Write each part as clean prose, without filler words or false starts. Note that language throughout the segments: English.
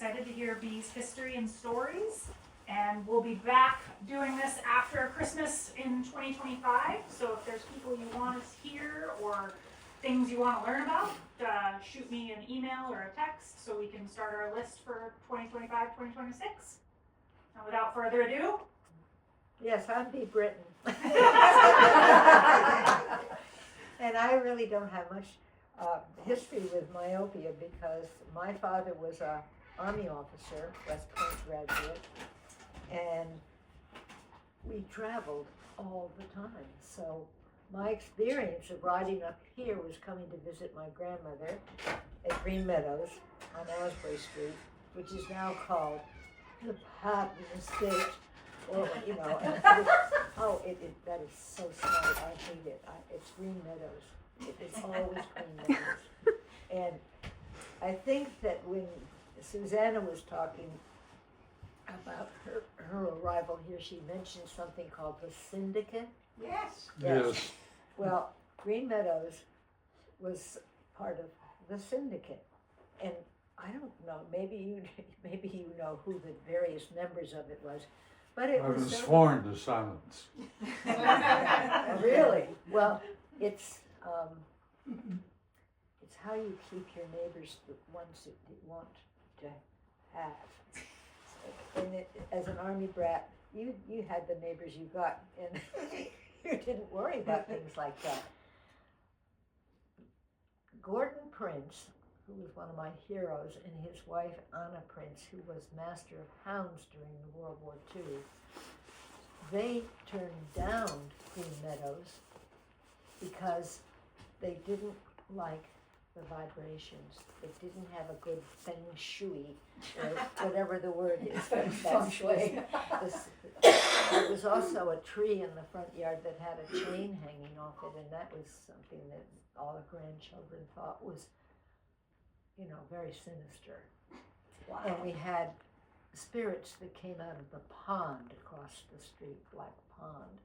excited to hear Bea's history and stories. And we'll be back doing this after Christmas in 2025. So if there's people you want us here or things you want to learn about, shoot me an email or a text so we can start our list for 2025, 2026. And without further ado. Yes, I'm Bea Britton. And I really don't have much history with myopia because my father was an Army officer, West Point graduate, and we traveled all the time. So my experience of riding up here was coming to visit my grandmother at Green Meadows on Asbury Street, which is now called the Patton Estate. Or, you know, that is so smart. I hate it. It's Green Meadows. It's always Green Meadows. And I think that when Susanna was talking about her arrival here, she mentioned something called the syndicate. Yes. Well, Green Meadows was part of the syndicate, and I don't know. Maybe you know who the various members of it was, but it I was was so, sworn to silence. really well. It's how you keep your neighbors the ones that you want to have. And as an Army brat, you had the neighbors you got, and you didn't worry about things like that. Gordon Prince, who was one of my heroes, and his wife Anna Prince, who was Master of Hounds during the World War II, they turned down Green Meadows because they didn't like the vibrations. It didn't have a good feng shui, or whatever the word is. Feng shui. There was also a tree in the front yard that had a chain hanging off it, and that was something that all the grandchildren thought was, very sinister. Wow. And we had spirits that came out of the pond across the street, Black Pond,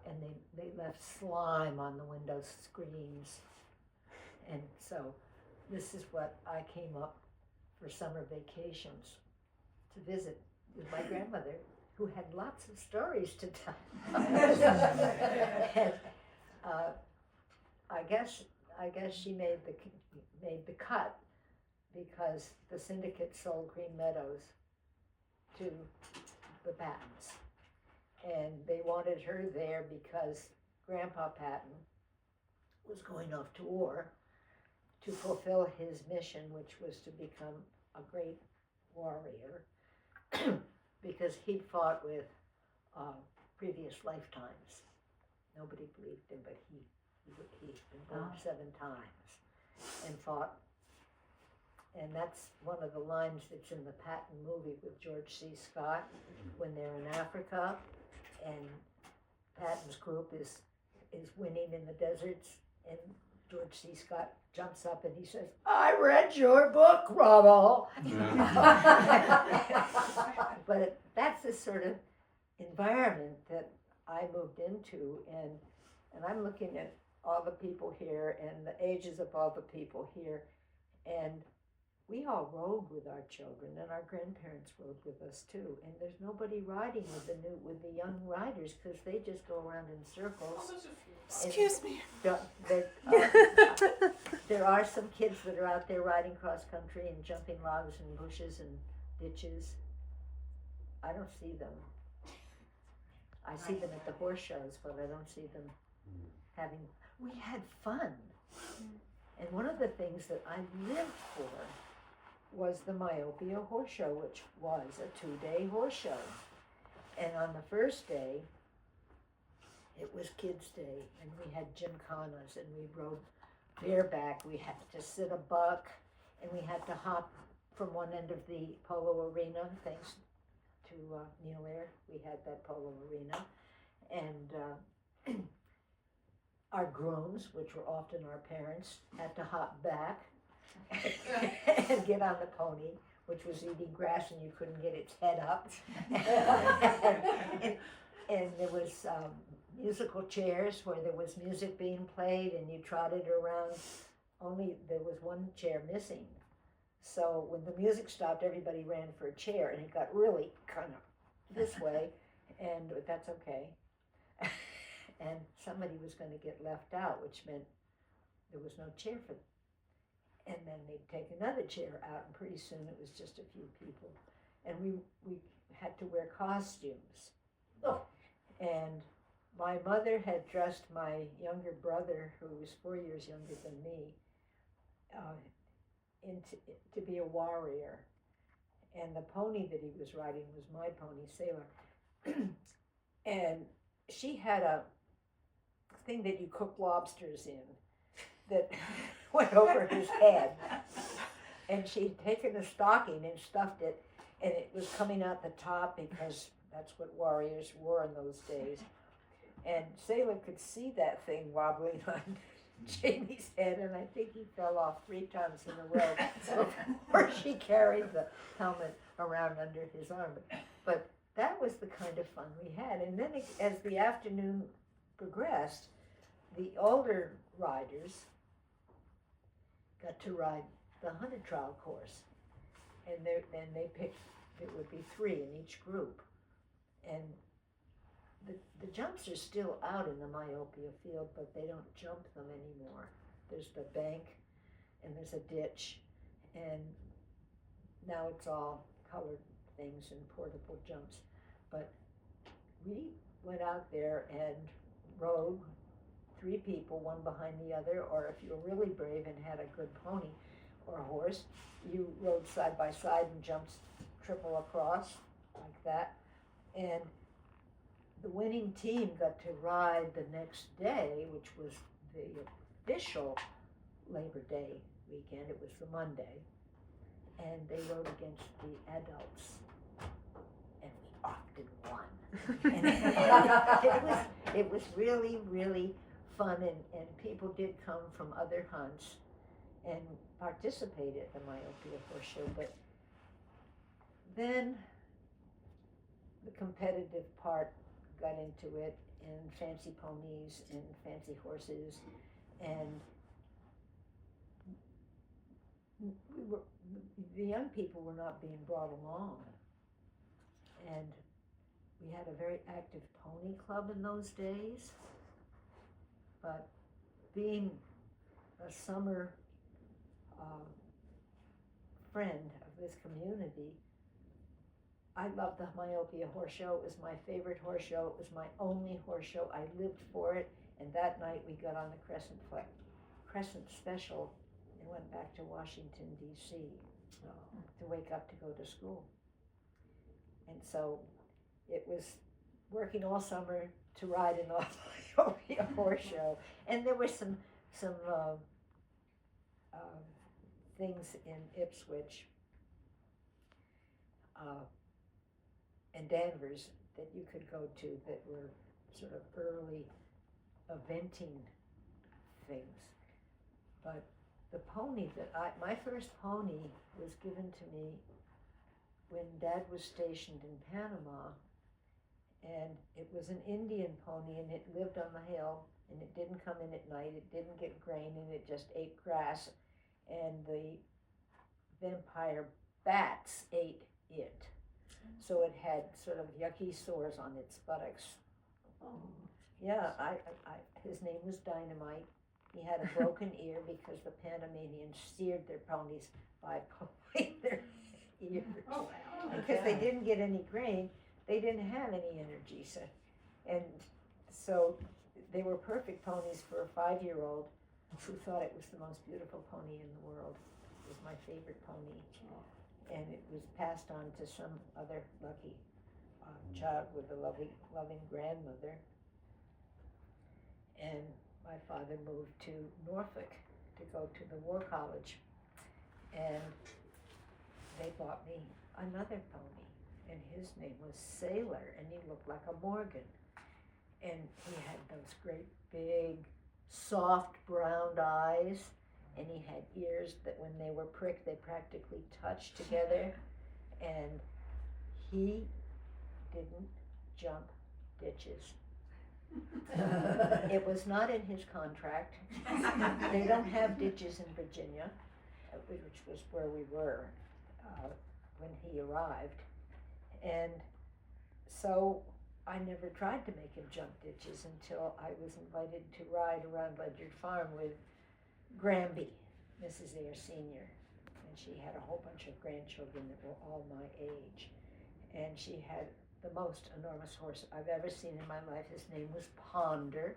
and they left slime on the window screens. And so this is what I came up for summer vacations to visit with my grandmother, who had lots of stories to tell. And I guess she made the cut because the syndicate sold Green Meadows to the Pattons, and they wanted her there because Grandpa Patton was going off to war to fulfill his mission, which was to become a great warrior, because he'd fought with previous lifetimes. Nobody believed him, but he'd been born 7 times and fought. And that's one of the lines that's in the Patton movie with George C. Scott when they're in Africa, and Patton's group is winning in the deserts, and George C. Scott jumps up and he says, "I read your book, Rommel." But that's the sort of environment that I moved into, and I'm looking at all the people here and the ages of all the people here, and we all rode with our children, and our grandparents rode with us too. And there's nobody riding with the young riders because they just go around in circles. Excuse me. There are some kids that are out there riding cross country and jumping logs and bushes and ditches. I don't see them. I see them at the horse shows, but I don't see them having. We had fun, and one of the things that I lived for was the Myopia Horse Show, which was a 2-day horse show. And on the first day, it was Kids' Day, and we had gymkhanas, and we rode bareback. We had to sit a buck, and we had to hop from one end of the polo arena, thanks to Neil Air. We had that polo arena. And our grooms, which were often our parents, had to hop back and get on the pony, which was eating grass and you couldn't get its head up. and there was musical chairs where there was music being played and you trotted around, only there was one chair missing. So when the music stopped, everybody ran for a chair, and it got really kind of this way, and that's okay. And somebody was going to get left out, which meant there was no chair for them. And then they'd take another chair out, and pretty soon it was just a few people. And we had to wear costumes. Oh. And my mother had dressed my younger brother, who was 4 years younger than me, to be a warrior. And the pony that he was riding was my pony, Sailor. And she had a thing that you cook lobsters in that went over his head. And she'd taken a stocking and stuffed it, and it was coming out the top because that's what warriors wore in those days. And Sailor could see that thing wobbling on Jamie's head, and I think he fell off 3 times in a row before she carried the helmet around under his arm. But that was the kind of fun we had. And then as the afternoon progressed, the older riders got to ride the 100 trial course. And then they picked, it would be 3 in each group. And the jumps are still out in the myopia field, but they don't jump them anymore. There's the bank, and there's a ditch, and now it's all colored things and portable jumps. But we went out there and rode 3 people, one behind the other, or if you were really brave and had a good pony or a horse, you rode side by side and jumped triple across like that. And the winning team got to ride the next day, which was the official Labor Day weekend. It was the Monday. And they rode against the adults. And we often won. And it was really, really fun. And people did come from other hunts and participate at the Myopia Horse Show. But then the competitive part got into it, and fancy ponies and fancy horses, and the young people were not being brought along. And we had a very active pony club in those days, but being a summer friend of this community, I loved the Myopia Horse Show. It was my favorite horse show. It was my only horse show. I lived for it. And that night we got on the Crescent Special and went back to Washington, D.C. To wake up to go to school. And so it was working all summer to ride in the Myopia Horse Show. And there were some things in Ipswich and Danvers that you could go to that were sort of early eventing things. But the pony my first pony was given to me when Dad was stationed in Panama, and it was an Indian pony, and it lived on the hill, and it didn't come in at night, it didn't get grain, and it just ate grass, and the vampire bats ate it. So it had sort of yucky sores on its buttocks. Yeah, his name was Dynamite. He had a broken ear because the Panamanians steered their ponies by pulling their ears. Because they didn't get any grain, they didn't have any energy. So they were perfect ponies for a 5-year-old who thought it was the most beautiful pony in the world. It was my favorite pony. And it was passed on to some other lucky child with a loving grandmother. And my father moved to Norfolk to go to the War College. And they bought me another pony. And his name was Sailor, and he looked like a Morgan. And he had those great big, soft, brown eyes. And he had ears that when they were pricked, they practically touched together. And he didn't jump ditches. It was not in his contract. They don't have ditches in Virginia. which was where we were when he arrived. And so I never tried to make him jump ditches until I was invited to ride around Ledyard Farm with Granby, Mrs. Eyre Sr. And she had a whole bunch of grandchildren that were all my age. And she had the most enormous horse I've ever seen in my life. His name was Ponder,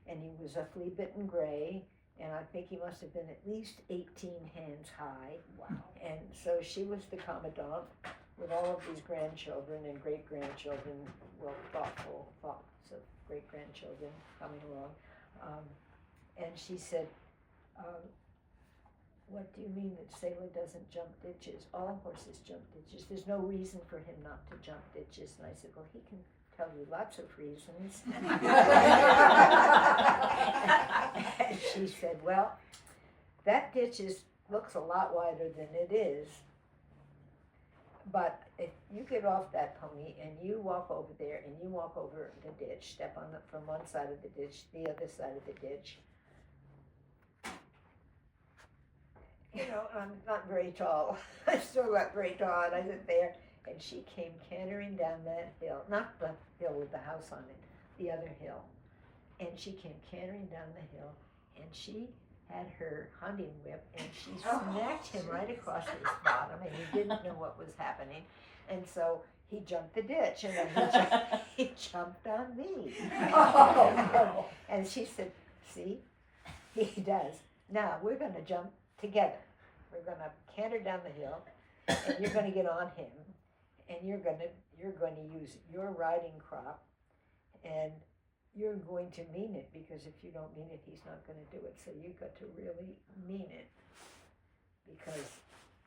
and he was a flea-bitten gray, and I think he must have been at least 18 hands high. Wow. And so she was the commandant with all of these grandchildren and great-grandchildren, well, thoughts of great-grandchildren coming along. And she said, what do you mean that Sailor doesn't jump ditches? All horses jump ditches. There's no reason for him not to jump ditches. And I said, well, he can tell you lots of reasons. And she said, well, that ditch looks a lot wider than it is. But if you get off that pony and you walk over there and you walk over the ditch, step on from one side of the ditch to the other side of the ditch, you know, I'm not very tall. I'm still not very tall. And I sit there, and she came cantering down that hill, not the hill with the house on it, the other hill. And she came cantering down the hill, and she had her hunting whip, and she smacked him right across his bottom, and he didn't know what was happening. And so he jumped the ditch, and then he jumped on me. Oh. And she said, see, he does. Now we're going to jump together. We're going to canter down the hill, and you're going to get on him, and you're going to use your riding crop, and you're going to mean it, because if you don't mean it, he's not going to do it. So you've got to really mean it, because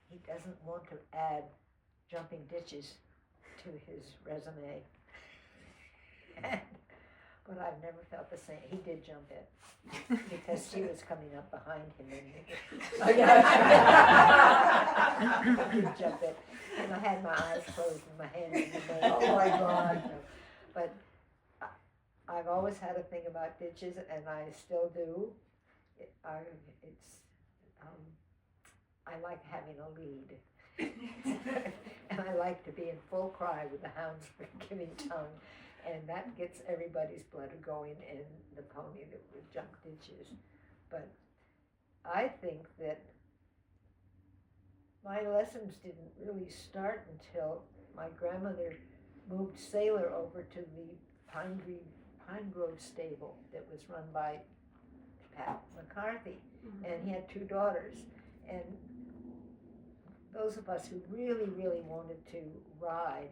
he doesn't want to add jumping ditches to his resume. But I've never felt the same. He did jump it, because she was coming up behind him, and he did jump it. And I had my eyes closed and my hands in the bag. Oh my God. But I've always had a thing about ditches, and I still do. I like having a lead. And I like to be in full cry with the hounds giving tongue. And that gets everybody's blood going in the pony that would jump ditches. But I think that my lessons didn't really start until my grandmother moved Sailor over to the Pine Grove stable that was run by Pat McCarthy. And he had two daughters. And those of us who really, really wanted to ride,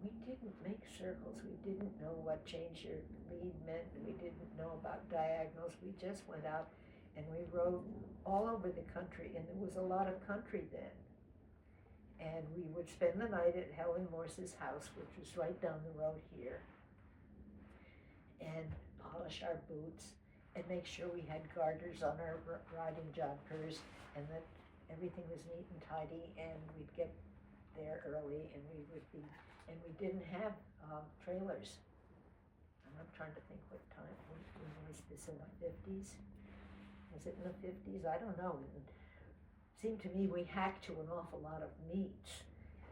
we didn't make circles. We didn't know what change your lead meant. We didn't know about diagonals. We just went out and we rode all over the country, and there was a lot of country then. And we would spend the night at Helen Morse's house, which was right down the road here, and polish our boots and make sure we had garters on our riding jumpers, and that everything was neat and tidy, and we'd get there early, and we didn't have trailers. And I'm trying to think what time, when was this, in the 50s? Was it in the 50s? I don't know. It seemed to me we hacked to an awful lot of meets,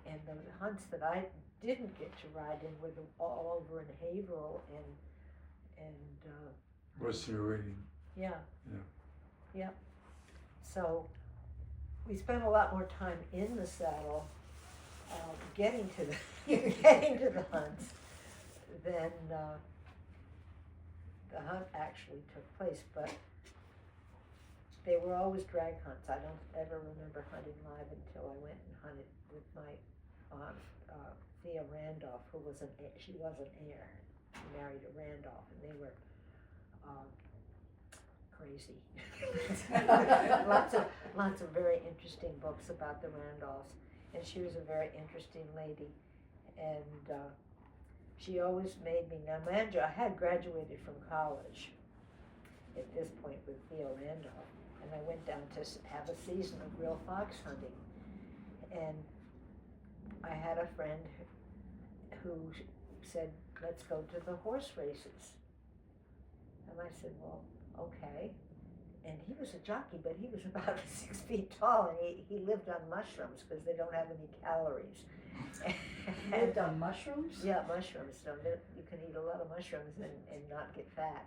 and the hunts that I didn't get to ride in were all over in Haverhill and Western Reading. yeah. Yeah. Yep. So we spent a lot more time in the saddle, getting to the hunts, than the hunt actually took place. But they were always drag hunts. I don't ever remember hunting live until I went and hunted with my aunt, Thea Randolph, who was she was an heir. She married a Randolph, and they were crazy. lots of very interesting books about the Randolphs, and she was a very interesting lady, and she always made me. Now, mind you, I had graduated from college at this point with Theo Randolph, and I went down to have a season of real fox hunting, and I had a friend who said, let's go to the horse races. And I said, well, okay. and he was a jockey, but he was about 6 feet tall, and he lived on mushrooms because they don't have any calories. Lived on mushrooms? Yeah, mushrooms. So you can eat a lot of mushrooms and not get fat.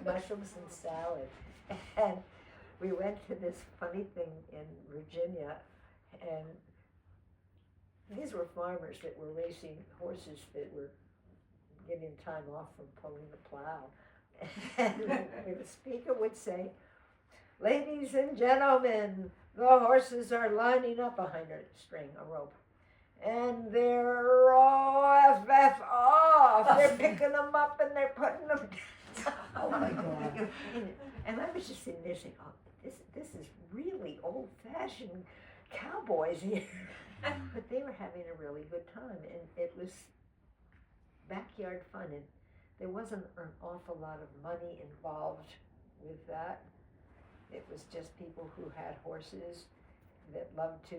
Mushrooms and salad. And we went to this funny thing in Virginia, and these were farmers that were racing horses that were getting time off from pulling the plow. And the speaker would say, "Ladies and gentlemen, the horses are lining up behind a string, a rope. And they're off. They're picking them up and they're putting them down." Oh my God. And I was just sitting there saying, "Oh, this is really old-fashioned cowboys here." But they were having a really good time, and it was backyard fun, and there wasn't an awful lot of money involved with that. It was just people who had horses that loved to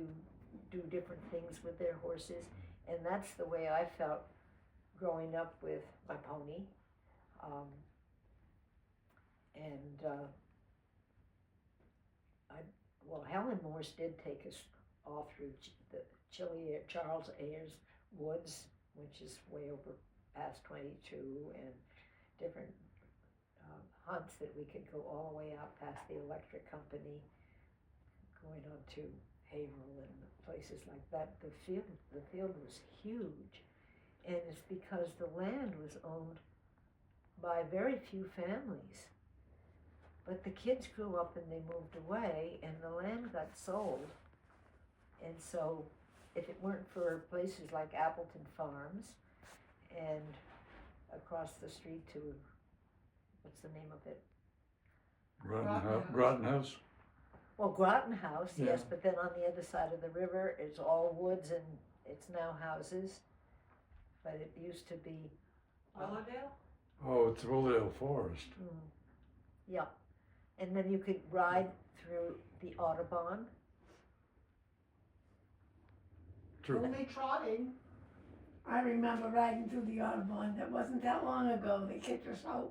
do different things with their horses, and that's the way I felt growing up with my pony. Helen Morse did take us all through the Charles Ayers Woods, which is way over past 22, and different hunts that we could go all the way out past the electric company, going on to Haverhill and places like that. The field was huge, and it's because the land was owned by very few families. But the kids grew up and they moved away, and the land got sold. And so if it weren't for places like Appleton Farms and across the street to, what's the name of it? Groton House. Well, Groton House, Yeah. yes, but then on the other side of the river is all woods and it's now houses. But it used to be. Willowdale? Oh, it's Willdale Forest. Yeah. And then you could ride through the Audubon. True. Only trotting. I remember riding through the Audubon. That wasn't that long ago. They kicked us out.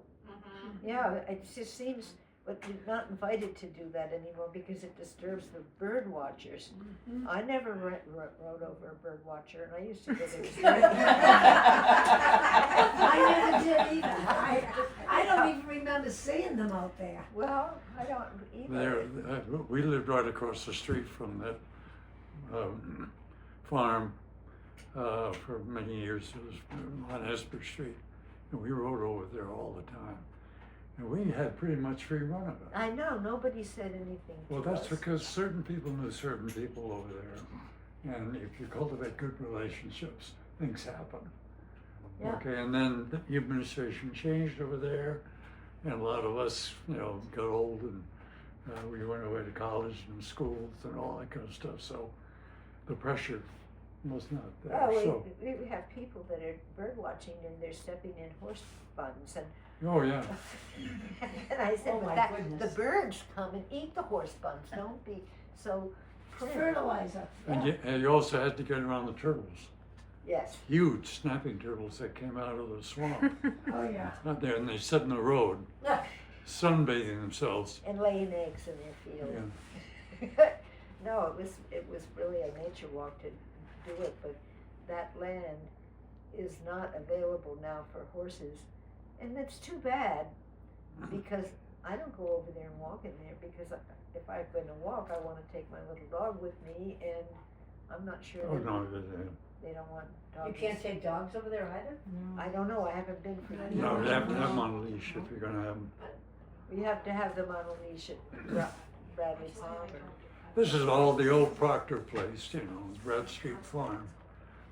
Yeah, it just seems, but you're not invited to do that anymore because it disturbs the bird watchers. I never rode over a bird watcher, and I used to go there. I never did either. I don't even remember seeing them out there. Well, I don't either. We lived right across the street from that farm for many years. It was on Esper Street, and we rode over there all the time. And we had pretty much free run of it. I know, nobody said anything to Well, that's us. because certain people knew certain people over there. And if you cultivate good relationships, things happen. Yeah. Okay, and then the administration changed over there, and a lot of us, got old, and we went away to college and schools and all that kind of stuff. So the pressure was not there. Oh, we have people that are bird watching and they're stepping in horse buns and Oh, yeah. and I said, Oh, but my goodness. the birds come and eat the horse buns. Don't be so prim. Fertilizer. And you also had to get around the turtles. Yes. Huge snapping turtles that came out of the swamp Oh, yeah. out there, and they sat in the road, sunbathing themselves. And laying eggs in their field. Yeah. No, it was really a nature walk to do it, but that land is not available now for horses. And that's too bad, because I don't go over there and walk in there, because if I'm going to walk, I want to take my little dog with me, and I'm not sure Oh, that no, they don't want dogs. You can't take dogs over there either? I don't know, I haven't been for years. no, you have to have them on a leash if you're gonna have them. You have to have them on a leash at Bradley Palmer. This is all the old Proctor place, Brad Street Farm,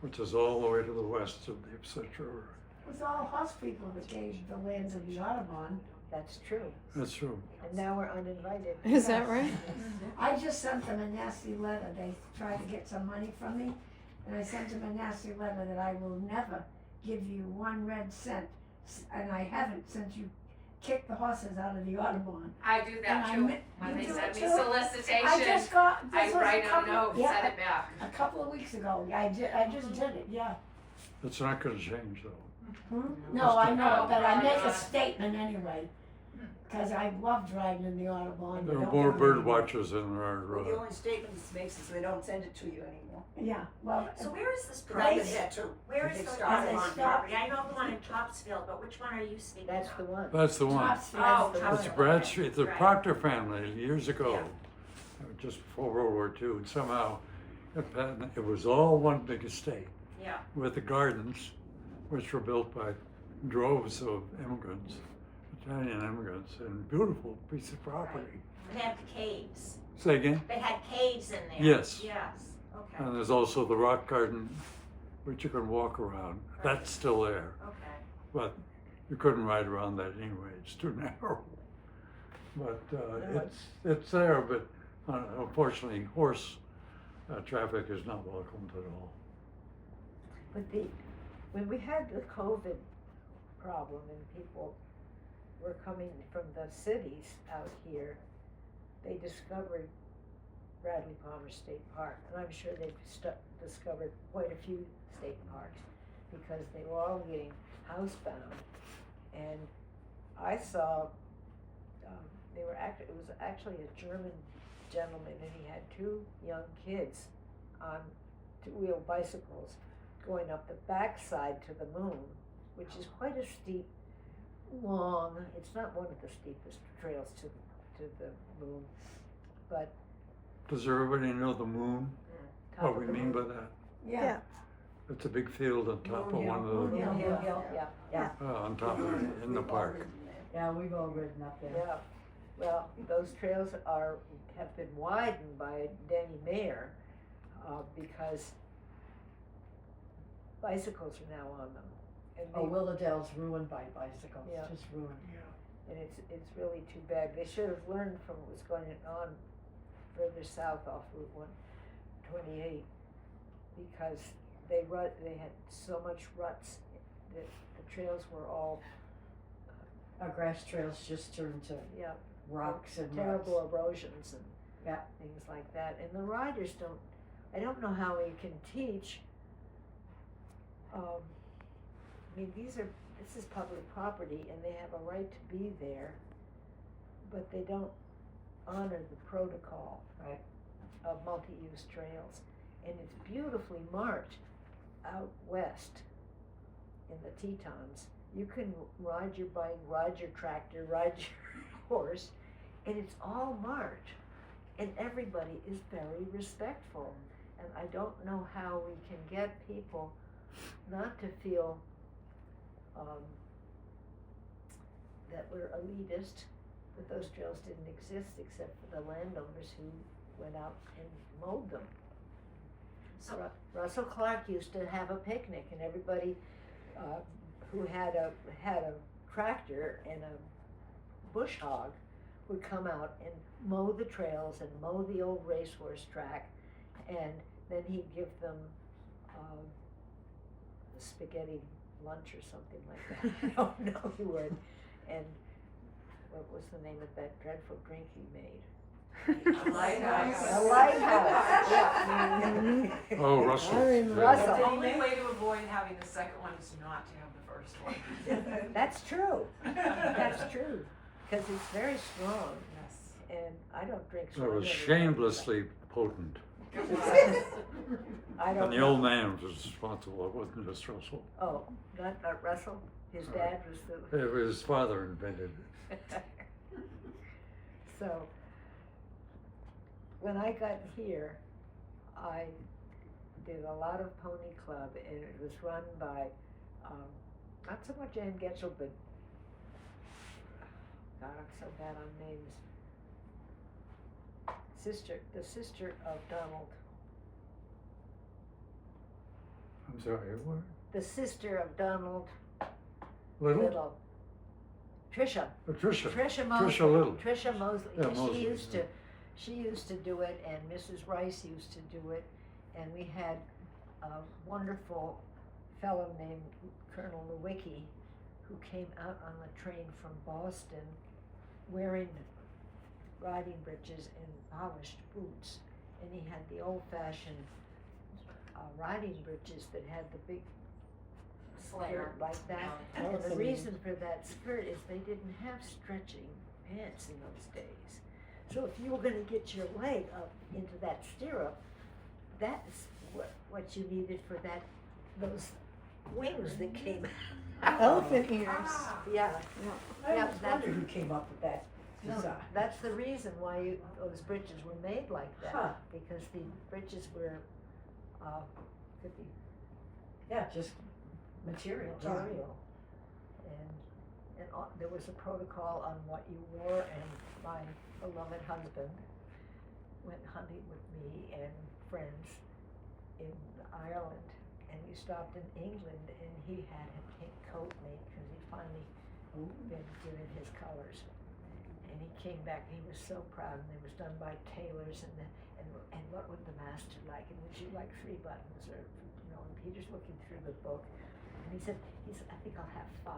which is all the way to the west of the Ipswich River. It was all horse people that gave the lands of the Audubon. That's true, That's true. and now we're uninvited. Is that right? I just sent them a nasty letter. They tried to get some money from me, and I sent them a nasty letter that I will never give you 1 red cent, and I haven't since you kicked the horses out of the Audubon. I do that And I too. mi- When you they do send it me too? solicitation, I just got, I this was write a a couple, note, yeah, send it back. a couple of weeks ago. I just did it, yeah. That's not gonna change though. No, I know, Oh, but I make God. a statement anyway. Cause I loved riding in the Audubon. There you are know? more bird watchers than there are, Well, the only statement this makes is they don't send it to you anymore. Yeah, well, So where is this But I place? did that too. Where is They the started on Audubon stop. property? I know the one in Topsfield, but which one are you speaking of? That's the one. that's the one. Topsfield. Oh, the one. It's Topsfield. Bradstreet, the Right. Proctor family, years ago, Yeah. just before World War II, and somehow it was all one big estate Yeah, with the gardens, which were built by droves of immigrants, Italian immigrants, and beautiful piece of property. they have the caves. Say again? They had caves in there. Yes. Yes, okay, And there's also the rock garden, which you can walk around. That's still there, okay. but you couldn't ride around that anyway. It's too narrow. But it's there, but unfortunately, horse traffic is not welcomed at all. But when we had the COVID problem and people were coming from the cities out here, they discovered Bradley Palmer State Park, and I'm sure they've discovered quite a few state parks because they were all getting housebound. And I saw it was actually a German gentleman, and he had two young kids on two-wheel bicycles going up the backside to the moon, which is quite a steep, long, it's not one of the steepest trails to the moon, but Does everybody know the moon? top What of we the mean moon. by that? Yeah, It's a big field on top of Moon one Hill. of the, Yeah, on top of it, in the We've all park. ridden there. Yeah, we've all ridden up there. yeah. Well, those trails have been widened by Danny Mayer, because bicycles are now on them. And Oh, they- Willowdale's ruined by bicycles, Yeah. just ruined. And it's really too bad. They should have learned from what was going on further south off Route 128, because they had so much ruts that the trails were all, Our grass trails just turned to yeah, rocks and ruts. terrible erosions and Yeah. things like that. And the riders I don't know how we can teach. I mean, this is public property and they have a right to be there, but they don't honor the protocol Right. of multi-use trails. And it's beautifully marked out west in the Tetons. You can ride your bike, ride your tractor, ride your horse, and it's all marked. And everybody is very respectful. And I don't know how we can get people not to feel that we're elitist, that those trails didn't exist except for the landowners who went out and mowed them. So, Russell Clark used to have a picnic, and everybody who had a tractor and a bush hog would come out and mow the trails and mow the old racehorse track, and then he'd give them spaghetti lunch or something like that. I don't know he would. And what was the name of that dreadful drink he made? A lighthouse. A lighthouse, yeah. Oh, Russell. I remember yeah. Russell. The only way to avoid having the second one is not to have the first one. That's true. That's true. Because it's very strong, Yes. and I don't drink It strong. was shamelessly potent. I don't And the know. old man was responsible, it wasn't just Russell. Oh, not Russell? His dad was the. It was his father invented it. So, when I got here, I did a lot of pony club, and it was run by, not so much Ann Getchell, but, God, I'm so bad on names. The sister of Donald, I'm sorry, what? the sister of Donald Little? Little. Tricia. Patricia. Tricia Mosley. Tricia Little. Tricia Mosley. Yeah, Yeah, Mosley, she used to do it, and Mrs. Rice used to do it, and we had a wonderful fellow named Colonel Lewicki who came out on the train from Boston wearing riding breeches and polished boots, and he had the old-fashioned riding breeches that had the big Slayer. skirt like that. No. And the reason for that skirt is they didn't have stretching pants in those days. So if you were gonna get your leg up into that stirrup, that's what you needed for those wings that came out. Elephant ears. Yeah, I Yeah, always wondered who came up with that no, design. that's the reason why those breeches were made like that, Huh. because the breeches were, could be Yeah, just material. material. And there was a protocol on what you wore, and my beloved husband went hunting with me and friends in Ireland, and we stopped in England, and he had a pink coat made, cause he'd finally been given his colors. And he came back, and he was so proud, and it was done by tailors, and what would the master like, and would you like 3 buttons, or, and Peter's looking through the book, and he said, I think I'll have 5.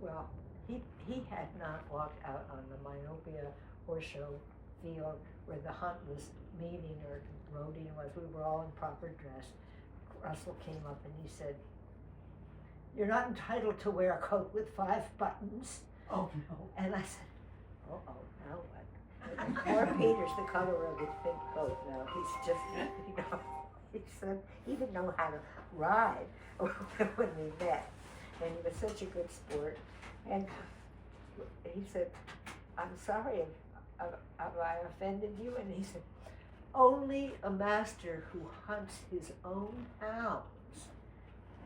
Well, he had not walked out on the myopia horse show field where the hunt was meeting, or rodeo was, we were all in proper dress. Russell came up and he said, "You're not entitled to wear a coat with 5 buttons." Oh, no. And I said, now what? And poor Peter's the color of his pink coat now. He's just, he said, he didn't know how to ride when we met. And he was such a good sport. And he said, "I'm sorry, have I offended you?" And he said, "Only a master who hunts his own hounds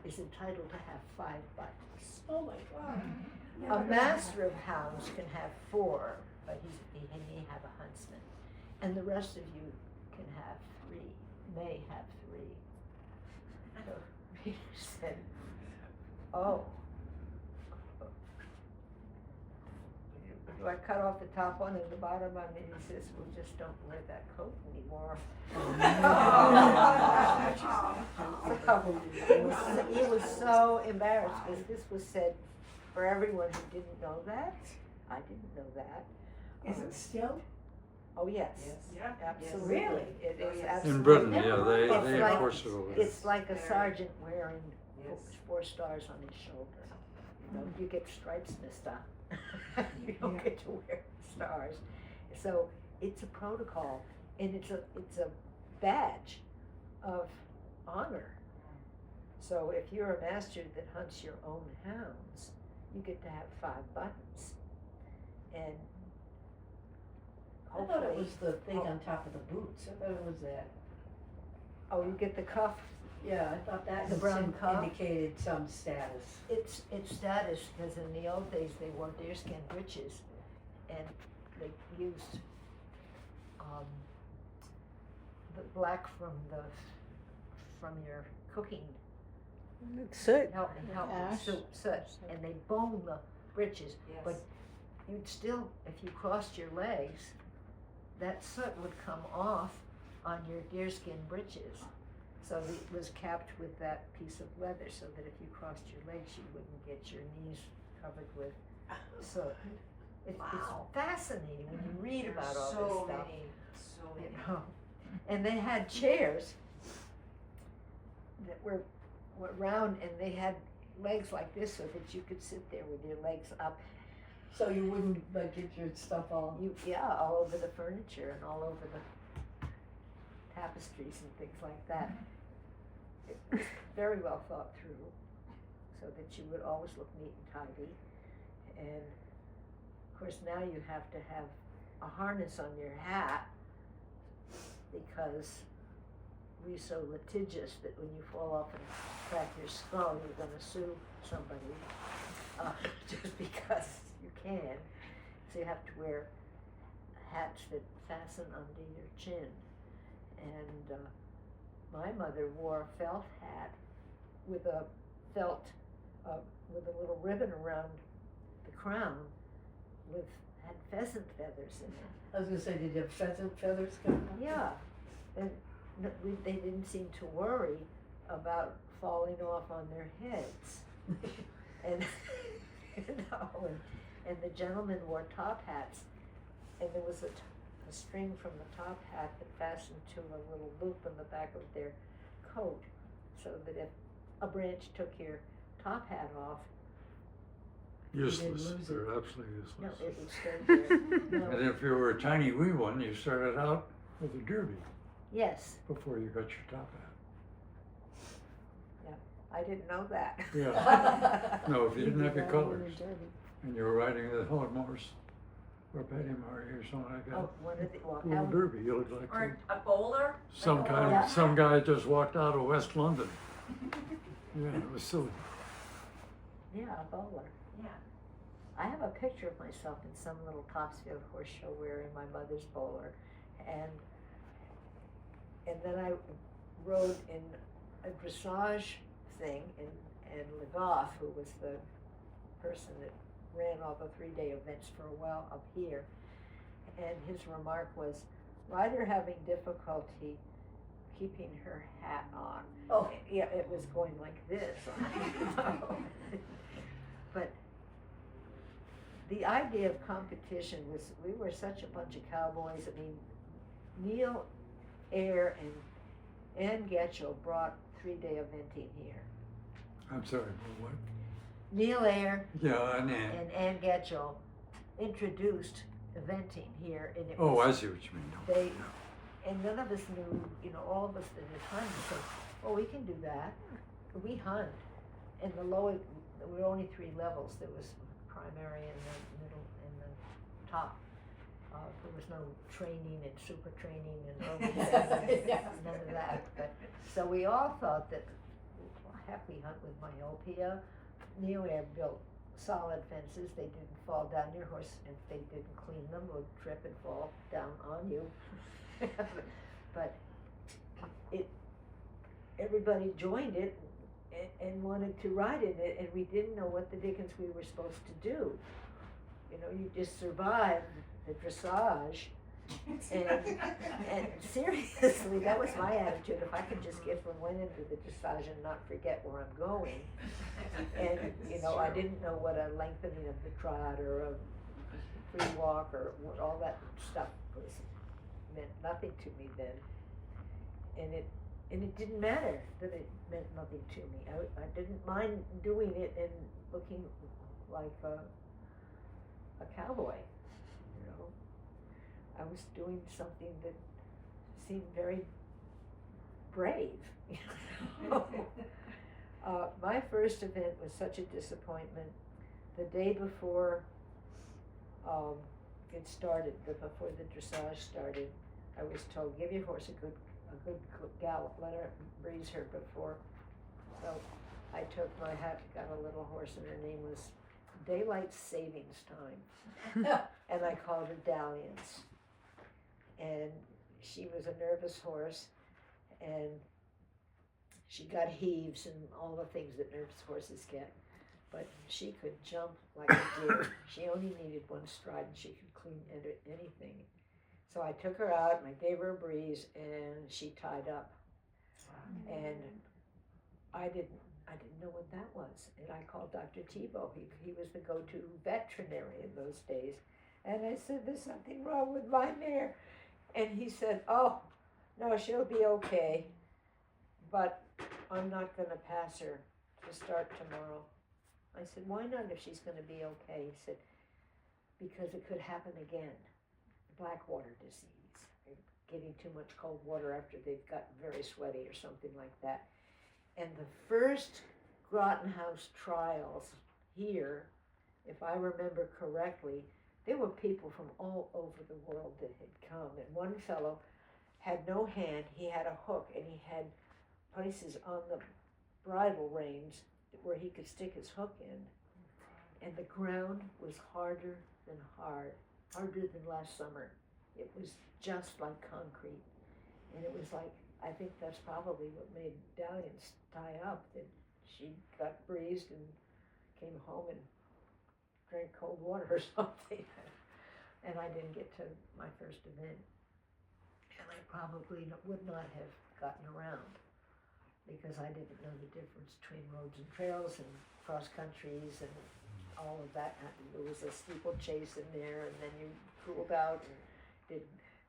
is entitled to have 5 buttons. Oh, my God. A master of hounds can have 4, but he may have a huntsman. And the rest of you can have 3, may have 3. So Peter said, "Oh, do I cut off the top one and the bottom one?" And he says, "Well, just don't wear that coat anymore." So he was so embarrassed, because this was said for everyone who didn't know that. I didn't know that. Is it still? Oh, yes. Yeah. Absolutely. Really? It Oh, is yes. absolutely. In Britain, Never yeah, mind. they It's like- enforce it over there. It's like a Very. sergeant wearing Yes. 4 stars on his shoulder. You get stripes, mister. You don't get to wear stars. So it's a protocol, and it's a badge of honor. So if you're a master that hunts your own hounds, you get to have 5 buttons. And I thought it hopefully, was the thing on top of the boots. I thought it was that. oh, you get the cuff. Yeah, I thought that The was brown cuff? indicated some status. It's status, because in the old days they wore deerskin breeches, and they used the black from your cooking Soot. help Ash. soot, and they boned the breeches. Yes. But you'd still, if you crossed your legs, that soot would come off on your deerskin breeches. So it was capped with that piece of leather, so that if you crossed your legs, you wouldn't get your knees covered with soot. It's fascinating when you read about all this stuff. So You many. know, and they had chairs that were round, and they had legs like this, so that you could sit there with your legs up. So you wouldn't like get your stuff all. All over the furniture and all over the tapestries and things like that. It was very well thought through, so that you would always look neat and tidy. And of course, now you have to have a harness on your hat, because we're so litigious that when you fall off and crack your skull, you're gonna sue somebody, just because you can. So you have to wear hats that fasten under your chin. And my mother wore a felt hat with a with a little ribbon around the crown, had pheasant feathers in it. I was gonna say, did you have pheasant feathers coming out? Yeah, and they didn't seem to worry about falling off on their heads. And and the gentlemen wore top hats, and there was a string from the top hat that fastened to a little loop in the back of their coat, so that if a branch took your top hat off, Useless, lose it. they're absolutely no, useless. it would stay there. And No, if you were a tiny wee one, you started out with a derby yes, before you got your top hat. I didn't know that. Yeah. No, if you didn't have your Riding in colors the derby. and you were riding the Helen Morse or Patty Murray or something like that, Oh, one of the, well, little Helen, derby, you look like Or a bowler? some kind Yeah. of, some guy just walked out of West London. Yeah, it was silly. yeah, a bowler. Yeah. I have a picture of myself in some little Topsfield horse show wearing my mother's bowler, and then I rode in a dressage thing, and Legoff, who was the person that ran all the 3-day events for a while up here, and his remark was, rider having difficulty keeping her hat on. Oh. Yeah, it was going like this. But the idea of competition was, we were such a bunch of cowboys. I mean, Neil Ayer and Ann Getchell brought 3-day eventing here. I'm sorry, what? Neil Ayer Yeah, and then, and Ann Getchell introduced eventing here, and it oh, was, I see what you mean. they, and none of us knew, you know, all of us at the time said, oh, we can do that. We hunt. And the lower, there were only 3 levels. There was primary and the middle and the top. There was no training and super training and none of that. But, so we all thought that, well, heck, we hunt with myopia. Neil Ayer built solid fences. They didn't fall down. Your horse, if they didn't clean them, would trip and fall down on you. But everybody joined it and wanted to ride in it, and we didn't know what the dickens we were supposed to do. You know, you just survived the dressage, and seriously, that was my attitude. If I could just get from one end of the dressage and not forget where I'm going. And, you know, I didn't know what a lengthening of the trot or a free walk or what all that stuff was, meant nothing to me then. And it didn't matter that it meant nothing to me. I didn't mind doing it and looking like a cowboy, you know. I was doing something that seemed very brave. My first event was such a disappointment. The day before it started, before the dressage started, I was told, give your horse a good gallop, let her breeze her before. So I took my hat, got a little horse, and her name was Daylight Savings Time. And I called her Dalliance. And she was a nervous horse, and she got heaves and all the things that nervous horses get. But she could jump like a deer. She only needed one stride, and she could clean anything. So I took her out, and I gave her a breeze, and she tied up. And I didn't know what that was. And I called Dr. Tebow. He was the go-to veterinary in those days. And I said, there's something wrong with my mare. And he said, oh, no, she'll be okay. But I'm not going to pass her to start tomorrow. I said, why not if she's going to be okay? He said, because it could happen again. Blackwater disease, getting too much cold water after they've gotten very sweaty or something like that. And the first Groton House trials here, if I remember correctly, there were people from all over the world that had come. And one fellow had no hand, he had a hook, and he had places on the bridle reins where he could stick his hook in. And the ground was harder than harder than last summer. It was just like concrete. And it was like, I think that's probably what made Dalliance tie up, that she got breezed and came home and drank cold water or something. And I didn't get to my first event. And I probably would not have gotten around because I didn't know the difference between roads and trails and cross countries and all of that. There was a steeplechase in there, and then you crueled out and did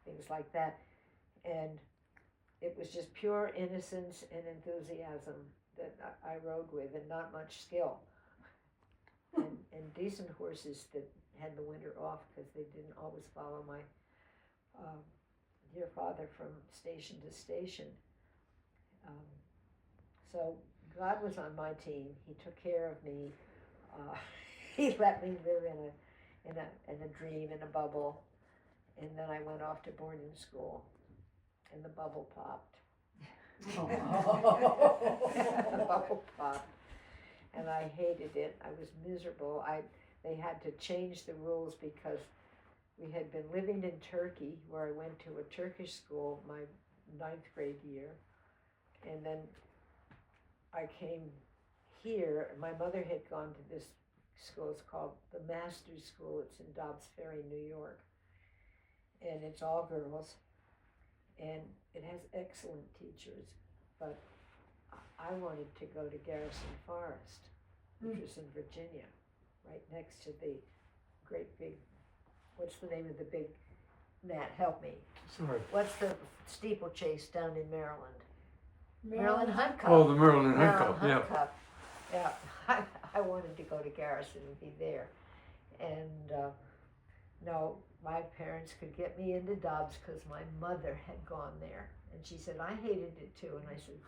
things like that. And it was just pure innocence and enthusiasm that I rode with, and not much skill. And decent horses that had the winter off because they didn't always follow my dear father from station to station. So God was on my team. He took care of me. He let me live in a dream, in a bubble, and then I went off to boarding school, and the bubble popped. The bubble popped, and I hated it. I was miserable. They had to change the rules because we had been living in Turkey, where I went to a Turkish school my 9th grade year, and then I came here. My mother had gone to this school. It's called the Master's School. It's in Dobbs Ferry, New York, and it's all girls, and it has excellent teachers, but I wanted to go to Garrison Forest, which was in Virginia, right next to the great big, what's the name of the big, Nat, help me. Sorry. What's the steeplechase down in Maryland? Maryland Hunt Cup. Oh, the Maryland Hunt Maryland Cup, yeah. Hunt Cup. Yeah, I wanted to go to Garrison and be there. And no, my parents could get me into Dobbs because my mother had gone there. And she said, I hated it too. And I said,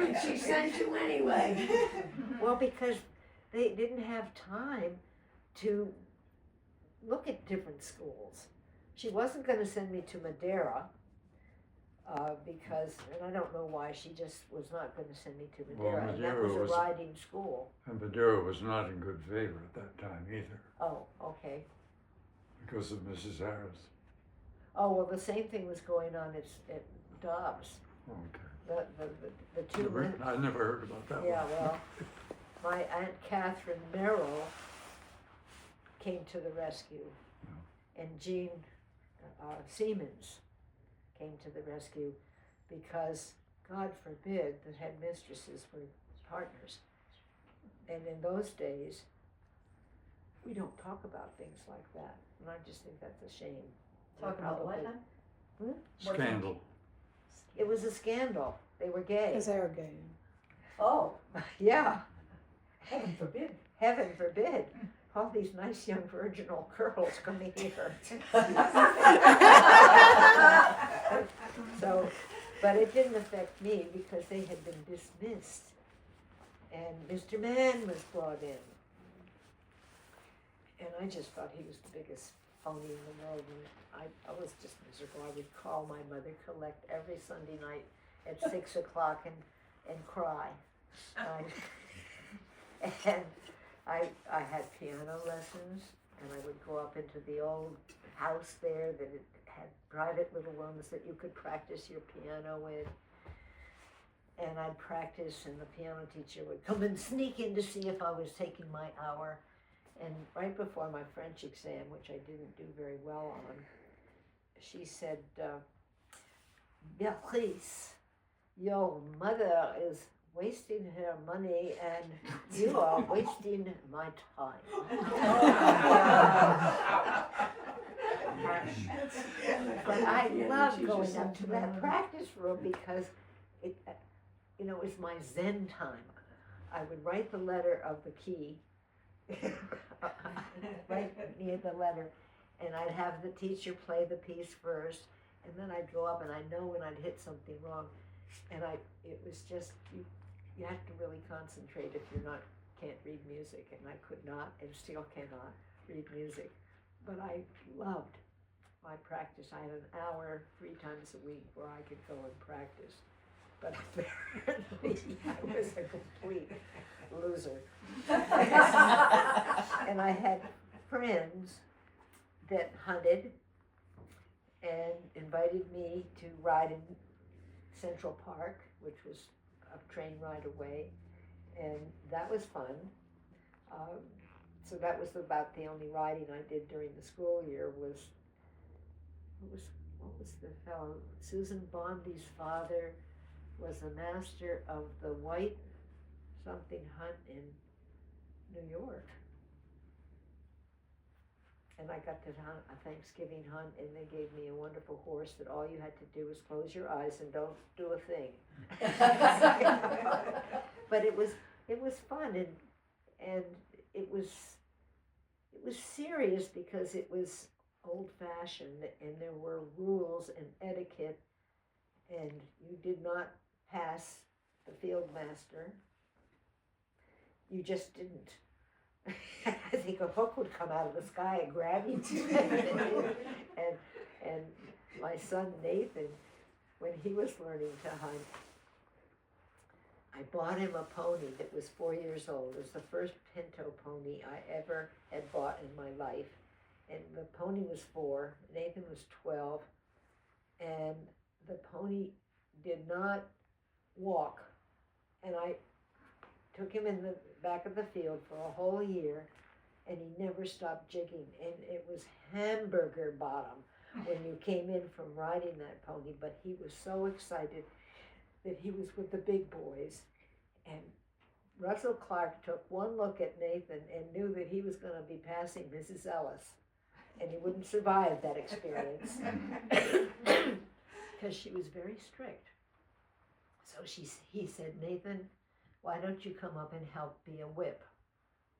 great. She sent you anyway. Well, because they didn't have time to look at different schools. She wasn't going to send me to Madeira because, and I don't know why, she just was not going to send me to Madeira. Well, and that Madeira was a riding school. And Madeira was not in good favor at that time either, Oh, okay. because of Mrs. Harris. Oh, well, the same thing was going on at Dobbs. Okay. The two men. I never heard about that Yeah, one. well, my Aunt Catherine Merrill came to the rescue, and Jean Siemens came to the rescue because, God forbid, the headmistresses were partners. And in those days, we don't talk about things like that, and I just think that's a shame. Talk about what then? Scandal. It was a scandal. They were gay. Because they are gay. Oh, Yeah, heaven forbid. heaven forbid. All these nice young virginal girls coming here. So, but it didn't affect me because they had been dismissed. And Mr. Mann was brought in. And I just thought he was the biggest phony in the world. And I was just miserable. I would call my mother, collect every Sunday night at 6 o'clock and cry. And I had piano lessons, and I would go up into the old house there that it had private little rooms that you could practice your piano in. And I'd practice, and the piano teacher would come and sneak in to see if I was taking my hour. And right before my French exam, which I didn't do very well on, she said, Beatrice, your mother is wasting her money and you are wasting my time. But I loved going up to that practice room because it, was my Zen time. I would write the letter of the key, right near the letter, and I'd have the teacher play the piece first, and then I'd go up and I know when I'd hit something wrong, and it was just, you have to really concentrate if can't read music, and I could not, and still cannot read music, but I loved my practice. I had an hour 3 times a week where I could go and practice, but apparently I was a complete loser. And I had friends that hunted and invited me to ride in Central Park, which was a train ride away, and that was fun. So that was about the only riding I did during the school year. What was the fellow? Susan Bondy's father was the master of the white something hunt in New York. and I got to hunt a Thanksgiving hunt, and they gave me a wonderful horse that all you had to do was close your eyes and don't do a thing. But it was fun, and it was serious because it was old-fashioned, and there were rules and etiquette, and you did not pass the field master. You just didn't. I think a hook would come out of the sky and grab you. and my son Nathan, when he was learning to hunt, I bought him a pony that was 4 years old. It was the first pinto pony I ever had bought in my life. And the pony was 4, Nathan was 12, and the pony did not walk. And I took him in the back of the field for a whole year, and he never stopped jigging. And it was hamburger bottom when you came in from riding that pony, but he was so excited that he was with the big boys. And Russell Clark took one look at Nathan and knew that he was going to be passing Mrs. Ellis, and he wouldn't survive that experience because she was very strict. So he said, Nathan, why don't you come up and help be a whip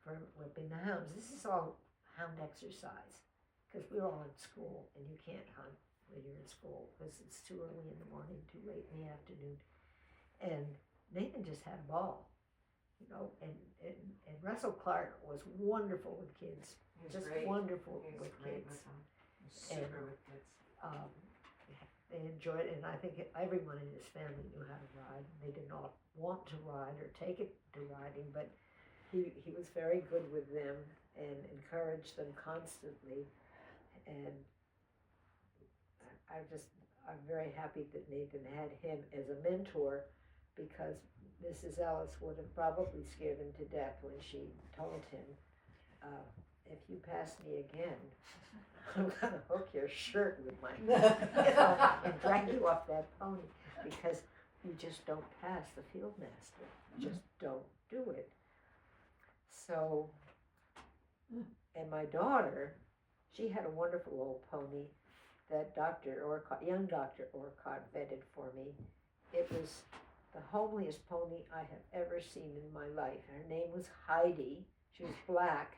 for whipping the hounds? This is all hound exercise, because we're all in school, and you can't hunt when you're in school because it's too early in the morning, too late in the afternoon. And Nathan just had a ball, and Russell Clark was wonderful with kids, just wonderful with kids. Super with kids. They enjoyed it, and I think everyone in his family knew how to ride. They did not want to ride or take it to riding, but he was very good with them and encouraged them constantly. And I'm very happy that Nathan had him as a mentor, because Mrs. Ellis would have probably scared him to death when she told him, if you pass me again, I'm going to hook your shirt with my and drag you off that pony, because you just don't pass the field master. You just don't do it. So, and my daughter, she had a wonderful old pony that young Dr. Orcott vetted for me. It was the homeliest pony I have ever seen in my life. Her name was Heidi. She was black.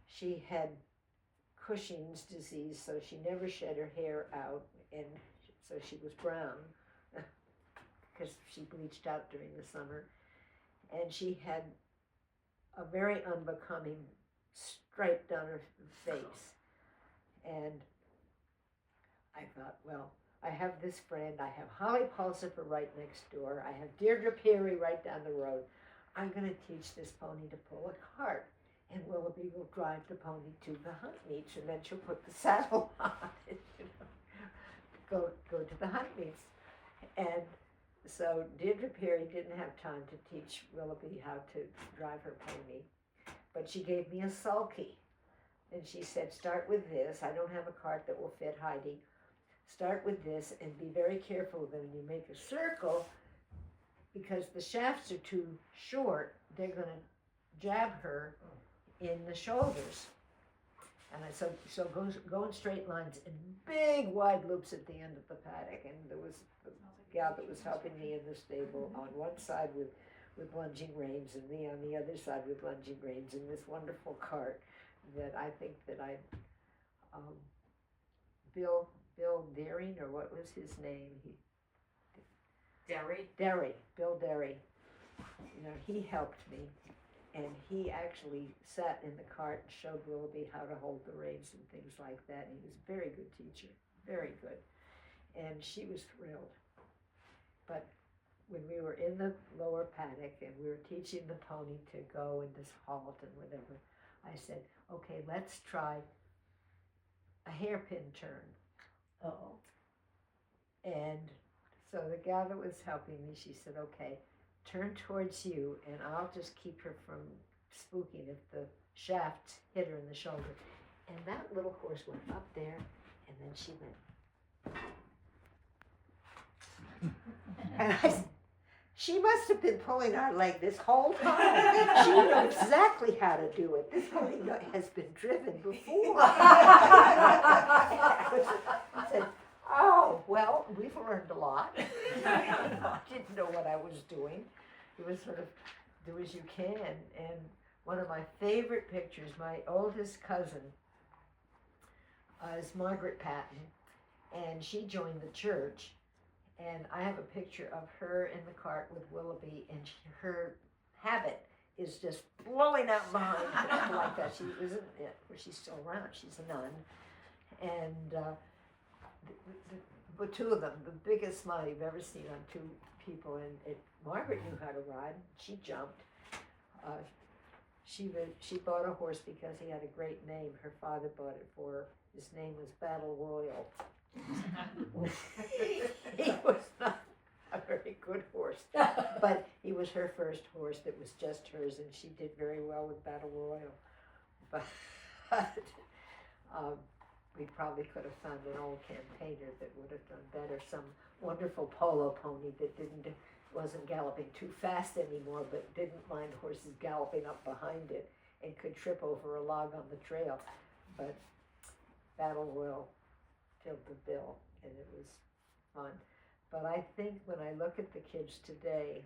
She had Cushing's disease, so she never shed her hair out, and so she was brown because she bleached out during the summer. And she had a very unbecoming stripe down her face. And I thought, well, I have this friend. I have Holly Pulsifer right next door. I have Deirdre Peary right down the road. I'm going to teach this pony to pull a cart. And Willoughby will drive the pony to the hunt meets, and then she'll put the saddle on and go to the hunt meets. And so Deirdre Peary didn't have time to teach Willoughby how to drive her pony, but she gave me a sulky. And she said, start with this. I don't have a cart that will fit Heidi. Start with this and be very careful when you make a circle, because the shafts are too short. They're going to jab her in the shoulders. And so go in straight lines and big wide loops at the end of the paddock. And there was a gal that was helping me in the stable on one side with lunging reins, and me on the other side with lunging reins, in this wonderful cart that I think that Bill Daring, or what was his name? Bill Derry. He helped me. And he actually sat in the cart and showed Willoughby how to hold the reins and things like that. And he was a very good teacher, very good. And she was thrilled. But when we were in the lower paddock and we were teaching the pony to go and just halt and whatever, I said, okay, let's try a hairpin turn. Uh-oh. And so the gal that was helping me, she said, okay, turn towards you, and I'll just keep her from spooking if the shaft hit her in the shoulder. And that little horse went up there, and then she went. And She must have been pulling our leg this whole time. She knew exactly how to do it. This pony has been driven before. I said, oh, well, we've learned a lot. I didn't know what I was doing. It was sort of do as you can. And one of my favorite pictures, my oldest cousin is Margaret Patton, and she joined the church. And I have a picture of her in the cart with Willoughby, and her habit is just blowing out behind her like that. She isn't it, well, she's still around. She's a nun, and the two of them, the biggest smile you've ever seen on two people. And Margaret knew how to ride. She jumped. She bought a horse because he had a great name. Her father bought it for her. His name was Battle Royal. He was not a very good horse, but he was her first horse that was just hers, and she did very well with Battle Royal. But we probably could have found an old campaigner that would have done better. Some wonderful polo pony that wasn't galloping too fast anymore, but didn't mind horses galloping up behind it and could trip over a log on the trail. But Battle Royal filled the bill, and it was fun. But I think when I look at the kids today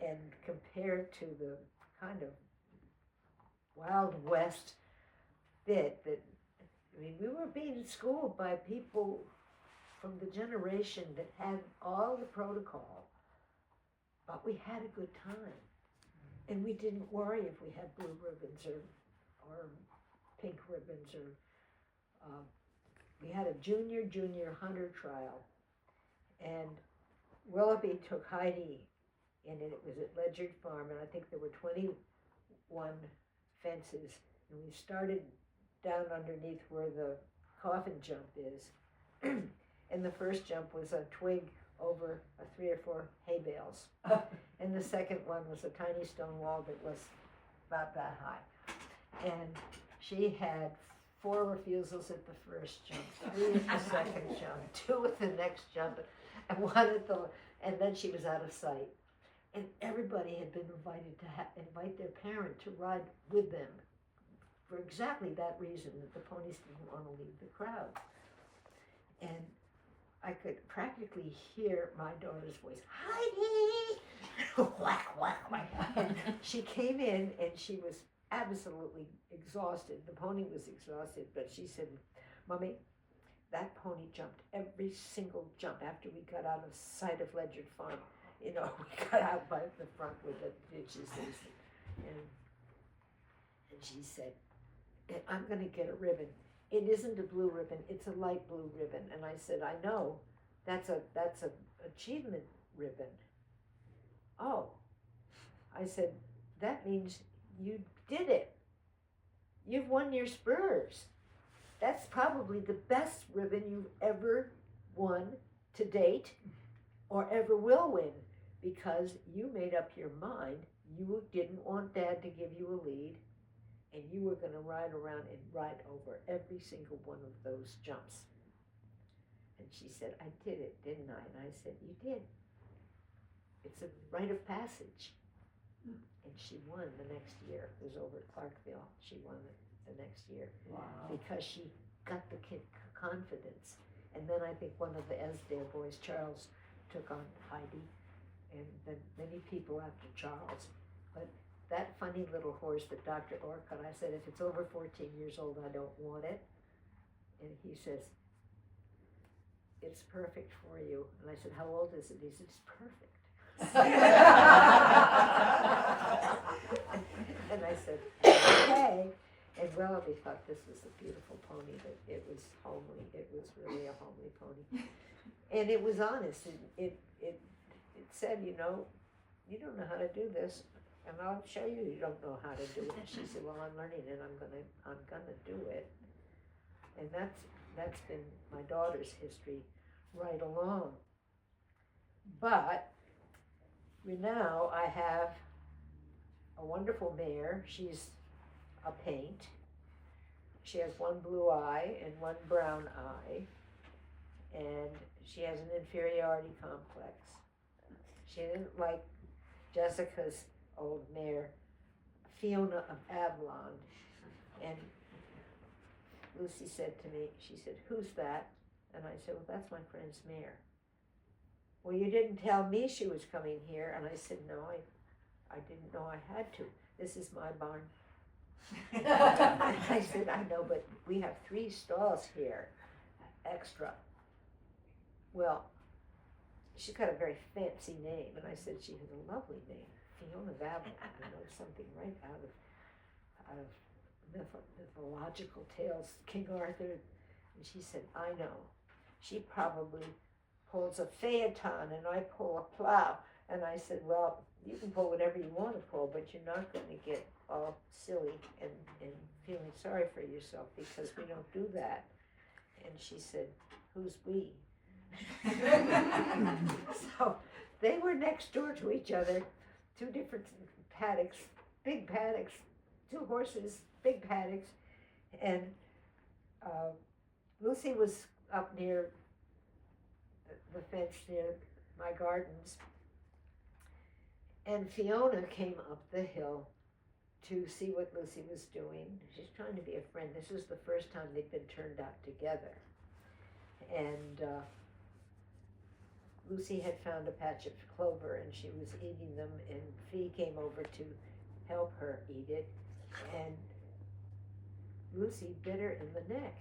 and compare to the kind of Wild West bit that, I mean, we were being schooled by people from the generation that had all the protocol, but we had a good time. And we didn't worry if we had blue ribbons or pink ribbons or we had a junior hunter trial, and Willoughby took Heidi in it. It was at Ledyard Farm, and I think there were 21 fences, and we started down underneath where the coffin jump is. And the first jump was a twig over 3 or 4 hay bales. And the second one was a tiny stone wall that was about that high. And she had 4 refusals at the first jump, 3 at the second jump, 2 at the next jump, and 1 at the, and then she was out of sight. And everybody had been invited to invite their parent to ride with them for exactly that reason, that the ponies didn't want to leave the crowd. And I could practically hear my daughter's voice, Heidi! Whack, whack, whack. And she came in and she was absolutely exhausted. The pony was exhausted, but she said, Mommy, that pony jumped every single jump after we got out of sight of Ledyard Farm. You know, we got out by the front with the ditches. And she said, I'm going to get a ribbon. It isn't a blue ribbon, it's a light blue ribbon. And I said, I know, that's a achievement ribbon. Oh, I said, that means you did it. You've won your spurs. That's probably the best ribbon you've ever won to date or ever will win, because you made up your mind. You didn't want Dad to give you a lead, and you were going to ride around and ride over every single one of those jumps. And she said, I did it, didn't I? And I said, you did. It's a rite of passage. And she won the next year. It was over at Clarkville. She won it the next year. Wow. Because she got the kid confidence. And then I think one of the Esdale boys, Charles, took on Heidi, and then many people after Charles. But that funny little horse that Dr. Orcutt, I said, if it's over 14 years old, I don't want it. And he says, it's perfect for you. And I said, how old is it? He said, it's perfect. And I said, okay. And Willoughby thought this was a beautiful pony, that it was homely. It was really a homely pony. And it was honest. It said, you know, you don't know how to do this, and I'll show you don't know how to do it. And she said, well, I'm learning, and I'm gonna do it. And that's been my daughter's history right along. But now I have a wonderful mare. She's a paint. She has one blue eye and one brown eye, and she has an inferiority complex. She didn't like Jessica's old mare, Fiona of Avalon. And Lucy said to me, she said, "Who's that?" And I said, "Well, that's my friend's mare." "Well, you didn't tell me she was coming here." And I said, "No, I didn't know I had to. This is my barn." I said, "I know, but we have 3 stalls here, extra." "Well, she's got a very fancy name." And I said, "She has a lovely name, Fiona of Avalon. I know something right out of mythological tales, King Arthur." And she said, "I know. She probably pulls a phaeton and I pull a plow." And I said, "Well, you can pull whatever you want to pull, but you're not going to get all silly and feeling sorry for yourself, because we don't do that." And she said, "Who's we?" So they were next door to each other, 2 different paddocks, big paddocks, 2 horses, big paddocks. And Lucy was up near the fence near my gardens, and Fiona came up the hill to see what Lucy was doing. She's trying to be a friend. This was the first time they'd been turned out together. And Lucy had found a patch of clover and she was eating them, and Fee came over to help her eat it, and Lucy bit her in the neck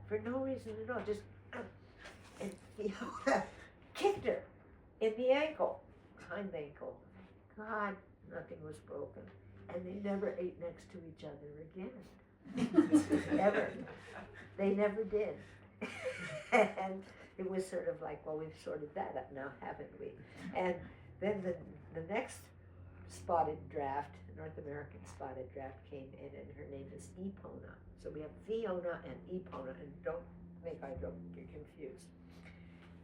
for no reason at all, just and Fiona kicked her in the ankle, hind ankle. God, nothing was broken, and they never ate next to each other again. Ever. They never did. And it was sort of like, well, we've sorted that up now, haven't we? And then the next spotted draft, North American spotted draft, came in, and her name is Epona. So we have Fiona and Epona, and don't think I don't get confused.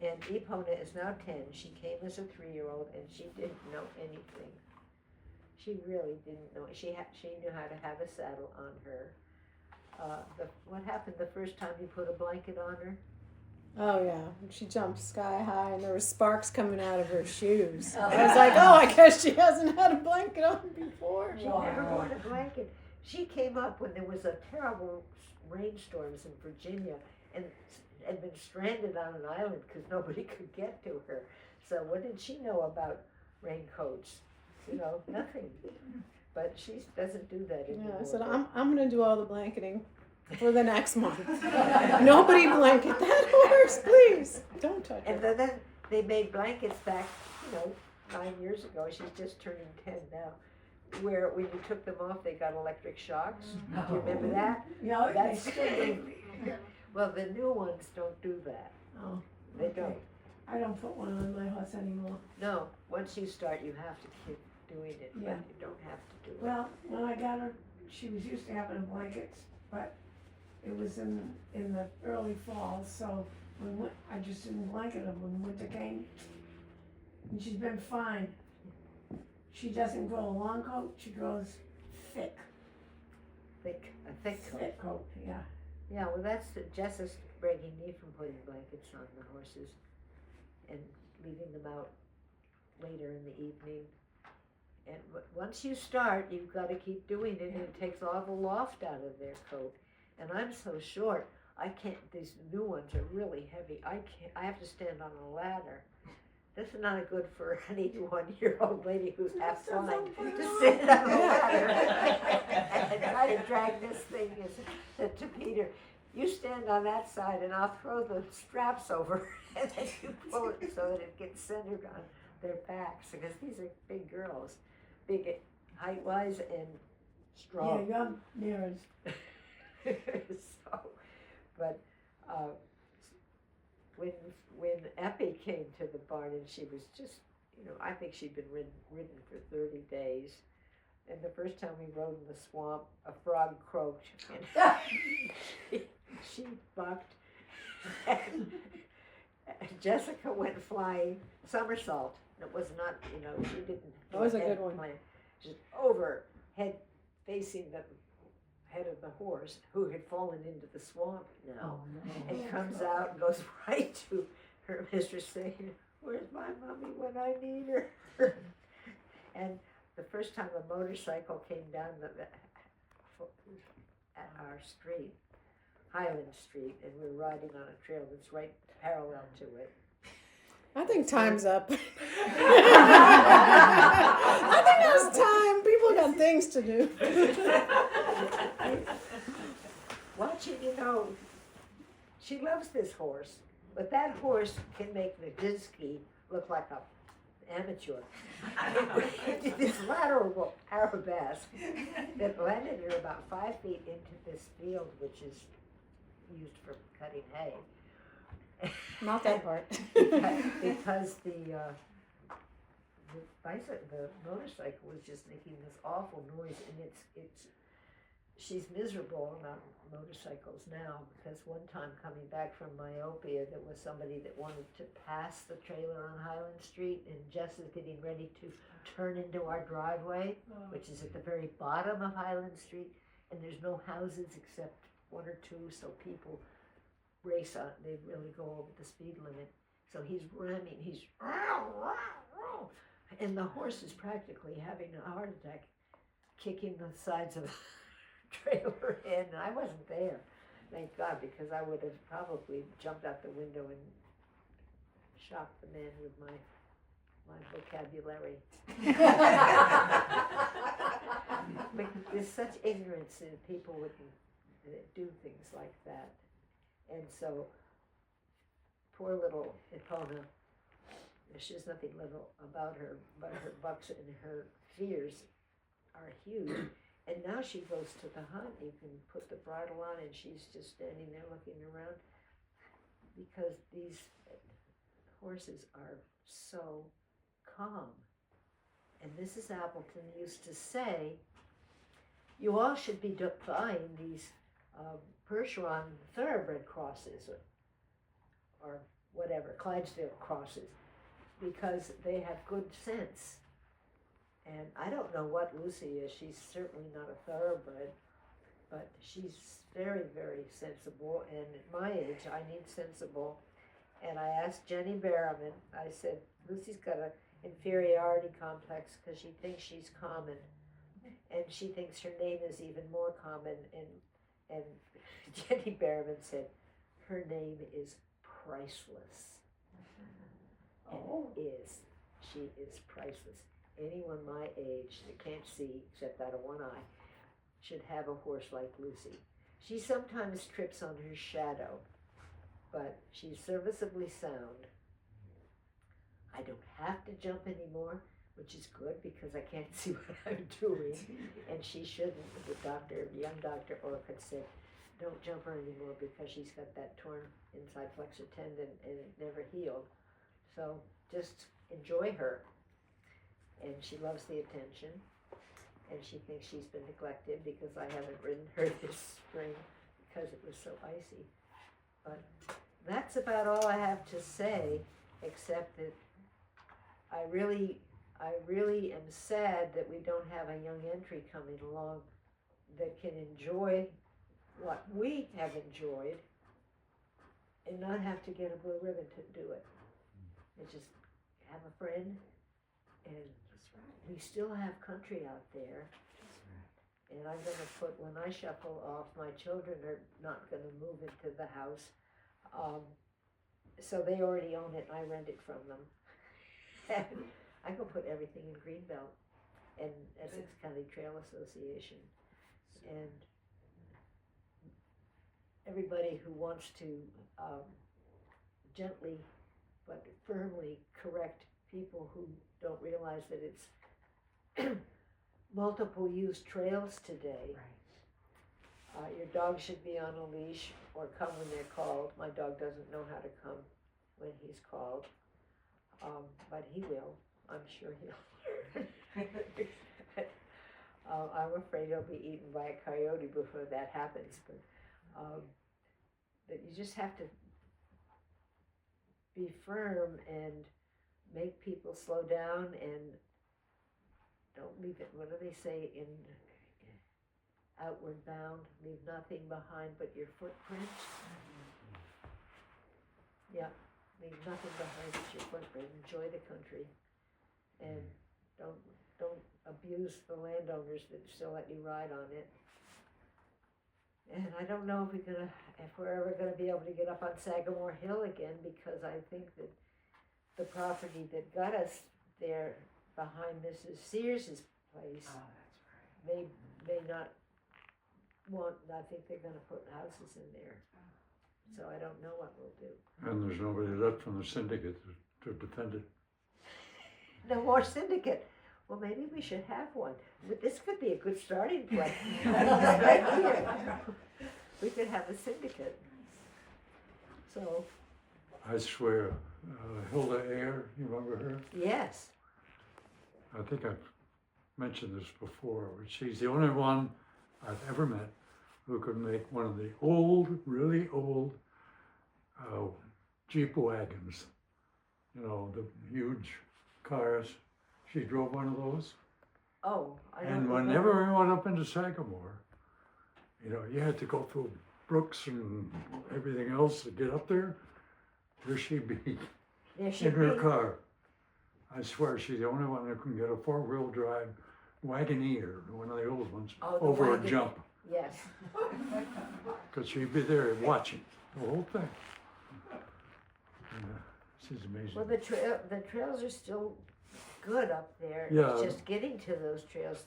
And Epona is now 10. She came as a 3-year-old, and she didn't know anything. She really didn't know. She knew how to have a saddle on her. What happened the first time you put a blanket on her? Oh yeah, she jumped sky high and there were sparks coming out of her shoes. I was like, oh, I guess she hasn't had a blanket on before. She never wore a blanket. She came up when there was a terrible rainstorms in Virginia and had been stranded on an island because nobody could get to her. So what did she know about raincoats? You know, nothing. But she doesn't do that anymore. Yeah, I said, I'm going to do all the blanketing for the next month. Nobody blanket that horse, please. Don't touch And it. then they made blankets back, 9 years ago. She's just turning 10 now. Where when you took them off, they got electric shocks. Do you remember that? Yeah, That's they still do. Well, the new ones don't do that. Oh, They okay. don't. I don't put one on my horse anymore. No, once you start, you have to keep doing it, Yeah. but you don't have to do it. Well, when I got her, she was used to having blankets, but it was in the early fall, so I just didn't blanket her when winter came. And she's been fine. She doesn't grow a long coat, she grows thick. A thick coat. Thick coat, yeah. Yeah, well, that's Jess is breaking me from putting blankets on the horses and leaving them out later in the evening. And once you start, you've got to keep doing it, and it takes all the loft out of their coat. And I'm so short, I can't. These new ones are really heavy. I have to stand on a ladder. This is not good for an 81-year-old lady who's half blind to stand on a ladder and try to drag this thing. To Peter, you stand on that side, and I'll throw the straps over, and then you pull it so that it gets centered on their backs, because these are big girls, big height-wise and strong. Yeah, young mirrors. So, but when Eppie came to the barn, and she was just, I think she'd been ridden for 30 days. And the first time we rode in the swamp, a frog croaked, and she bucked, and Jessica went flying somersault. It was not, she didn't. That was a good one. Just over, head facing the head of the horse, who had fallen into the swamp now, Oh, no. and comes out and goes right to her mistress saying, Where's my mommy when I need her? And the first time a motorcycle came down at our street, Highland Street, and we were riding on a trail that's right parallel to it. I think time's up. I think it's time. People got things to do. Watching, she loves this horse, but that horse can make Nadinsky look like a amateur. This lateral arabesque that landed her about 5 feet into this field, which is used for cutting hay. Not that part. because the motorcycle was just making this awful noise, and she's miserable about motorcycles now, because one time coming back from myopia, there was somebody that wanted to pass the trailer on Highland Street, and Jess is getting ready to turn into our driveway, which is at the very bottom of Highland Street, and there's no houses except one or two, so people race on, they really go over the speed limit. So he's ramming, and the horse is practically having a heart attack, kicking the sides of the trailer in. And I wasn't there, thank God, because I would have probably jumped out the window and shocked the man with my vocabulary. But there's such ignorance in people that do things like that. And so, poor little Ipona, there's nothing little about her, but her bucks and her fears are huge. And now she goes to the hunt, you can put the bridle on and she's just standing there looking around, because these horses are so calm. And Mrs. Appleton used to say, you all should be buying these Percheron thoroughbred crosses or whatever, Clydesdale crosses, because they have good sense. And I don't know what Lucy is. She's certainly not a thoroughbred, but she's very, very sensible. And at my age, I need sensible. And I asked Jenny Berriman, I said, Lucy's got an inferiority complex because she thinks she's common. And she thinks her name is even more common. And Jenny Berriman said, her name is priceless. And it is. She is priceless. Anyone my age that can't see, except out of one eye, should have a horse like Lucy. She sometimes trips on her shadow, but she's serviceably sound. I don't have to jump anymore, which is good because I can't see what I'm doing. And she shouldn't. The young Dr. Orcutt said, don't jump her anymore because she's got that torn inside flexor tendon and it never healed. So just enjoy her. And she loves the attention, and she thinks she's been neglected because I haven't ridden her this spring because it was so icy. But that's about all I have to say, except that I really am sad that we don't have a young entry coming along that can enjoy what we have enjoyed and not have to get a blue ribbon to do it. And just have a friend, and we still have country out there. And I'm going to put, when I shuffle off, my children are not going to move into the house. So they already own it, and I rent it from them. And I can put everything in Greenbelt and Essex County Trail Association. And everybody who wants to gently but firmly correct people who don't realize that it's multiple use trails today. Right. Your dog should be on a leash or come when they're called. My dog doesn't know how to come when he's called, but he will. I'm sure he'll. I'm afraid he'll be eaten by a coyote before that happens. But you just have to be firm and make people slow down and don't leave it, what do they say in Outward Bound? Leave nothing behind but your footprint. Yeah, leave nothing behind at your footprint, enjoy the country, and don't abuse the landowners that still let you ride on it. And I don't know if we're ever gonna be able to get up on Sagamore Hill again, because I think that the property that got us there behind Mrs. Sears's place Oh, that's right. may not want, I think they're gonna put houses in there. So I don't know what we'll do. And there's nobody left from the syndicate to defend it. No more syndicate. Well, maybe we should have one. But this could be a good starting point. Right here. We could have a syndicate. So, I swear, Hilda Ayer, you remember her? yes. I think I've mentioned this before, but she's the only one I've ever met who could make one of the old, really old Jeep wagons. You know, the huge cars. She drove one of those. Oh, I don't And remember. whenever we went up into Sagamore, you know, you had to go through brooks and everything else to get up there. There she'd be There in should her be. car. I swear she's the only one that can get a four-wheel drive Wagoneer, one of the old ones, Oh, the over a wagon- jump. Yes. Because she'd be there watching the whole thing. Yeah, she's amazing. Well, the trails are still good up there. Yeah. It's just getting to those trails.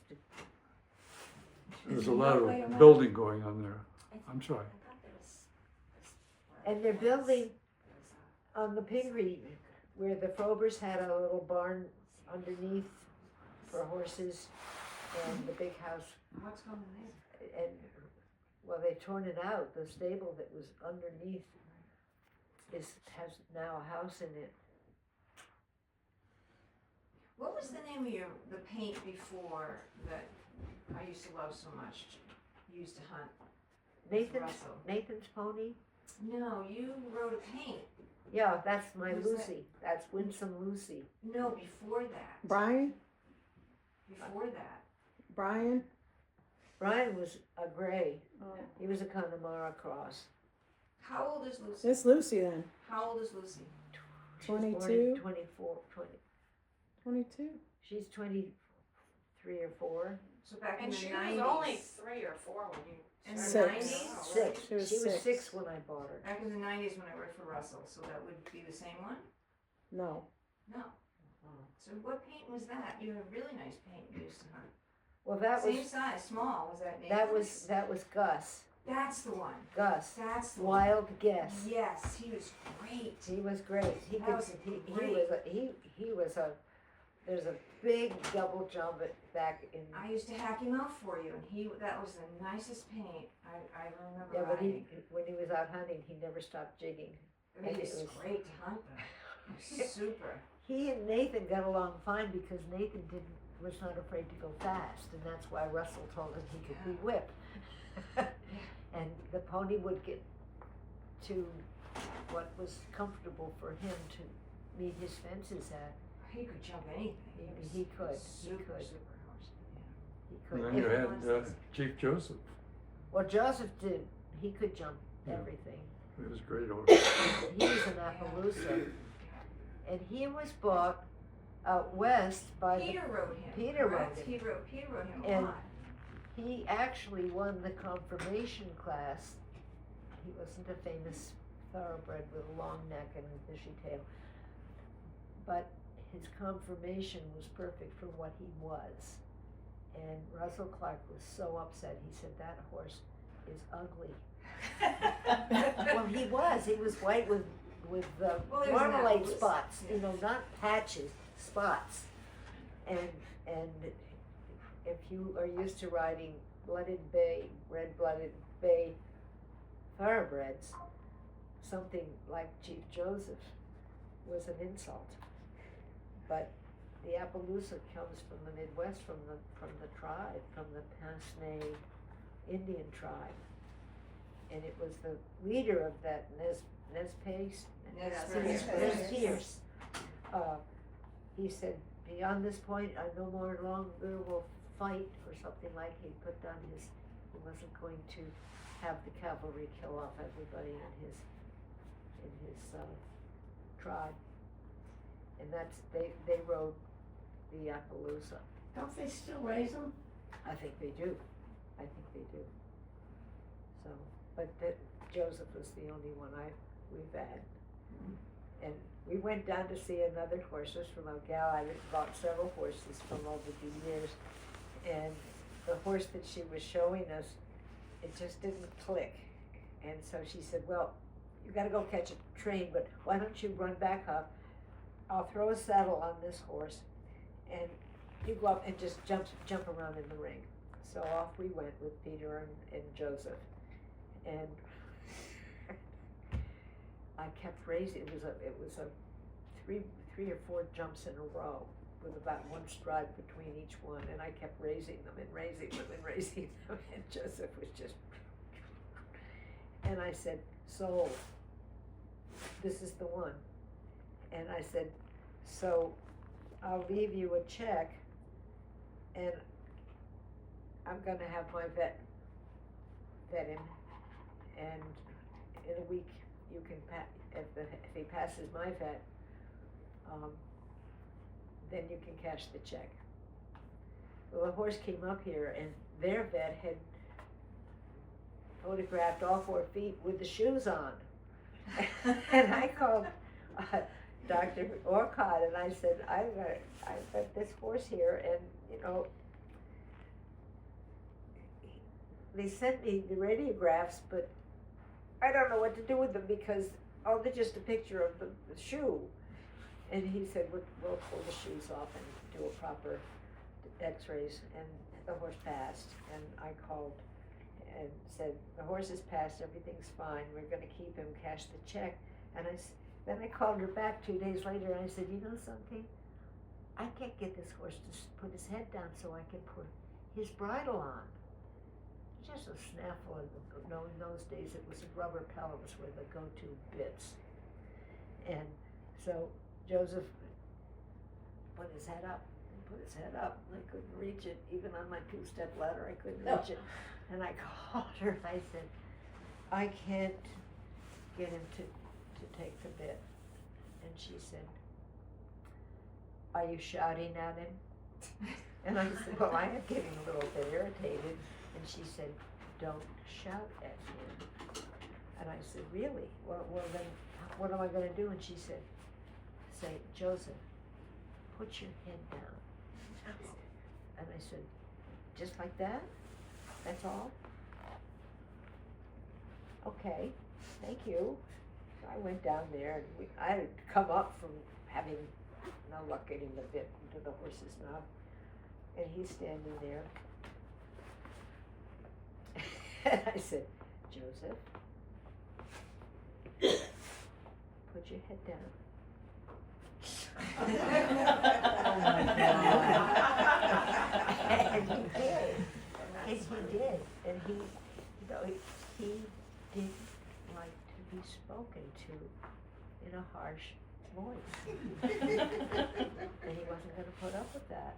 There's a no lot way of around. building going on there. I'm sorry. I thought there was. And they're building on the Pingree, where the Frobers had a little barn underneath for horses, and the big house. What's going on there? And, well, they've torn it out. The stable that was underneath has now a house in it. What was the name of the paint before that I used to love so much? You used to hunt. Russell. Nathan's pony? No, you wrote a paint. Yeah, that's my Who's that? Lucy. That's Winsome Lucy. No, before that. Brian? Before that. Brian? Brian was a gray. Oh. He was a Connemara cross. How old is Lucy? It's Lucy then. How old is Lucy? She was born in 22? 24, 20. 22? She's 23 or 4. So back in And the she 90s. was only 3 or 4 when you In the started. 90s? Oh, Six. She was She was six. 6 when I bought her. Back in the 90s when I worked for Russell, so that would be the same one? No. No. So what paint was that? You have really nice paint you used to hunt. Well, that Same was size, small, was that that was Gus. That's the one. Gus. That's the one. Wild Guess. Yes, he was great. He was great. He That could. was He great. was a. He was a. There's a big double jump back in. I used to hack him out for you, and that was the nicest paint I remember Yeah, but riding. when he was out hunting, he never stopped jigging. I mean, and it was it was- great to hunt though. Super. He and Nathan got along fine because Nathan was not afraid to go fast, and that's why Russell told him he could be whipped. And the pony would get to what was comfortable for him to meet his fences at. He could jump anything. He could. Super horse. He And could. then you If- had Chief Joseph. Well, Joseph did. He could jump Yeah. everything. He was a great horse. He was an Appaloosa, and he was bought out west by Peter wrote him. Peter wrote correct? him. Peter wrote him a And- lot. He actually won the confirmation class. He wasn't a famous thoroughbred with a long neck and a bushy tail, but his confirmation was perfect for what he was. And Russell Clark was so upset. He said, "That horse is ugly." Well, he was. He was white with Well, he was an marmalade Appaloosa, spots. yeah. You know, not patches, spots. And if you are used to riding red-blooded bay thoroughbreds, something like Chief Joseph was an insult. But the Appaloosa comes from the Midwest, from the tribe, from the Pasnay Indian tribe. And it was the leader of that Nez Pierce. He said, "Beyond this point, I no more longer will fight," or something like. He put down he wasn't going to have the cavalry kill off everybody in his tribe. And they rode the Appaloosa. Don't they still raise them? I think they do. So, but Joseph was the only one we've had. And we went down to see another horses from a gal. I bought several horses from over the years. And the horse that she was showing us, it just didn't click. And so she said, well, you gotta go catch a train, but why don't you run back up? I'll throw a saddle on this horse and you go up and just jump around in the ring. So off we went with Peter and Joseph. And I kept raising. It was a three or four jumps in a row with about one stride between each one, and I kept raising them and raising them and raising them, and Joseph was just. And I said, "Sold. This is the one." And I said, "So, I'll leave you a check, and I'm gonna have my vet him, and in a week you can if he passes my vet, then you can cash the check." Well, the horse came up here, and their vet had photographed all 4 feet with the shoes on, and I called Dr. Orcott, and I said, I've got this horse here, and they sent me the radiographs, but I don't know what to do with them because they're just a picture of the shoe. And he said, we'll pull the shoes off and do a proper x-rays, and the horse passed. And I called and said, the horse has passed, everything's fine, we're gonna keep him, cash the check. And then I called her back 2 days later, and I said, you know something? I can't get this horse to put his head down so I can put his bridle on. Just a snaffle. No, in those days it was a rubber pelvis were the go-to bits. And so Joseph put his head up and I couldn't reach it. Even on my 2-step ladder, I couldn't reach it. And I called her and I said, I can't get him to take the bit. And she said, are you shouting at him? And I said, well, I am getting a little bit irritated. And she said, don't shout at him. And I said, really? Well then, what am I going to do? And she said, say, Joseph, put your head down. And I said, just like that? That's all? Okay, thank you. So I went down there, and I had come up from having no luck getting the bit into the horse's mouth. And he's standing there. And I said, Joseph, put your head down. And he did. And he didn't like to be spoken to in a harsh voice. And he wasn't going to put up with that.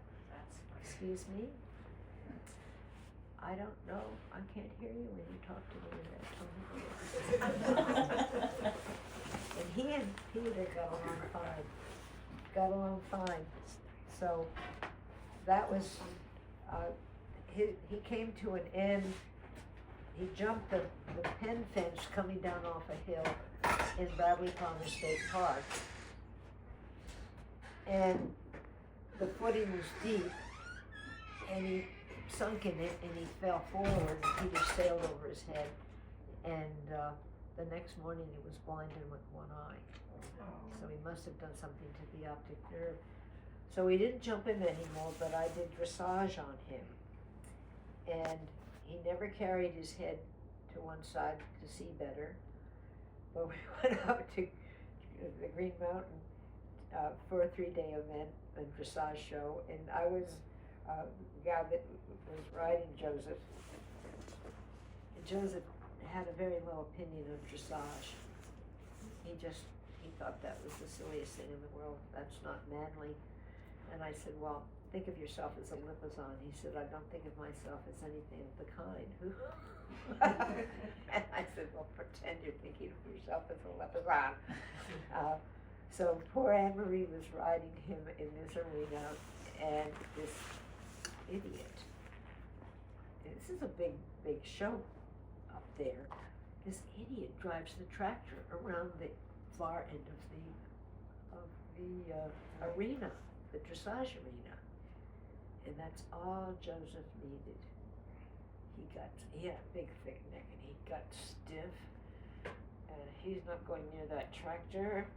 Excuse me? I don't know. I can't hear you when you talk to me in that tone. And he and Peter got along fine. So that was, he came to an end. He jumped the pen fence coming down off a hill in Bradley Palmer State Park. And the footing was deep, and he sunk in it, and he fell forward, and Peter sailed over his head, and the next morning he was blind in one eye. So he must have done something to the optic nerve. So we didn't jump him anymore, but I did dressage on him. And he never carried his head to one side to see better. But we went up to the Green Mountain for a 3-day event, a dressage show, and I was the guy that was riding Joseph. And Joseph had a very low opinion of dressage. He thought that was the silliest thing in the world. That's not manly. And I said, well, think of yourself as a lipizzan. He said, I don't think of myself as anything of the kind. And I said, well, pretend you're thinking of yourself as a lipizzan. So poor Anne Marie was riding him in this arena, and this idiot. This is a big show up there. This idiot drives the tractor around the far end of the arena, the dressage arena, and that's all Joseph needed. He had a big thick neck, and he got stiff, and he's not going near that tractor,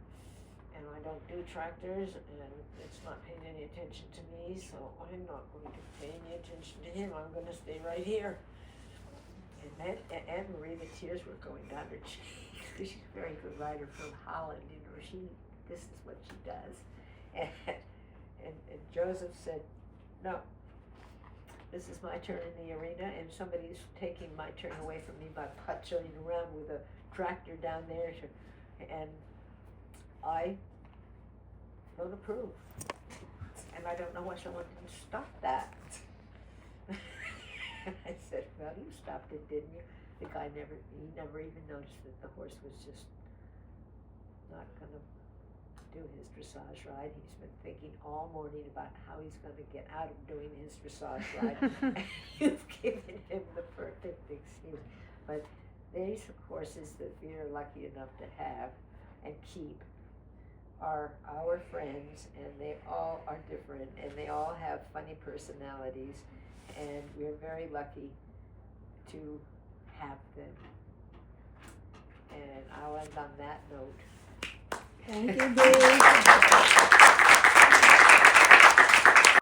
and I don't do tractors, and it's not paying any attention to me, so I'm not going to pay any attention to him. I'm going to stay right here. And Anne Marie, the tears were going down her cheeks. She's a very good rider from Holland, you know. This is what she does. And Joseph said, no, this is my turn in the arena, and somebody's taking my turn away from me by putching around with a tractor down there, and I don't approve. And I don't know why someone didn't stop that. I said, well, you stopped it, didn't you? The guy never even noticed that the horse was just not gonna do his dressage ride. He's been thinking all morning about how he's gonna get out of doing his dressage ride. You've given him the perfect excuse. But these horses that we are lucky enough to have and keep are our friends, and they all are different, and they all have funny personalities, and we're very lucky to have them. And I'll end on that note. Thank you, Bea.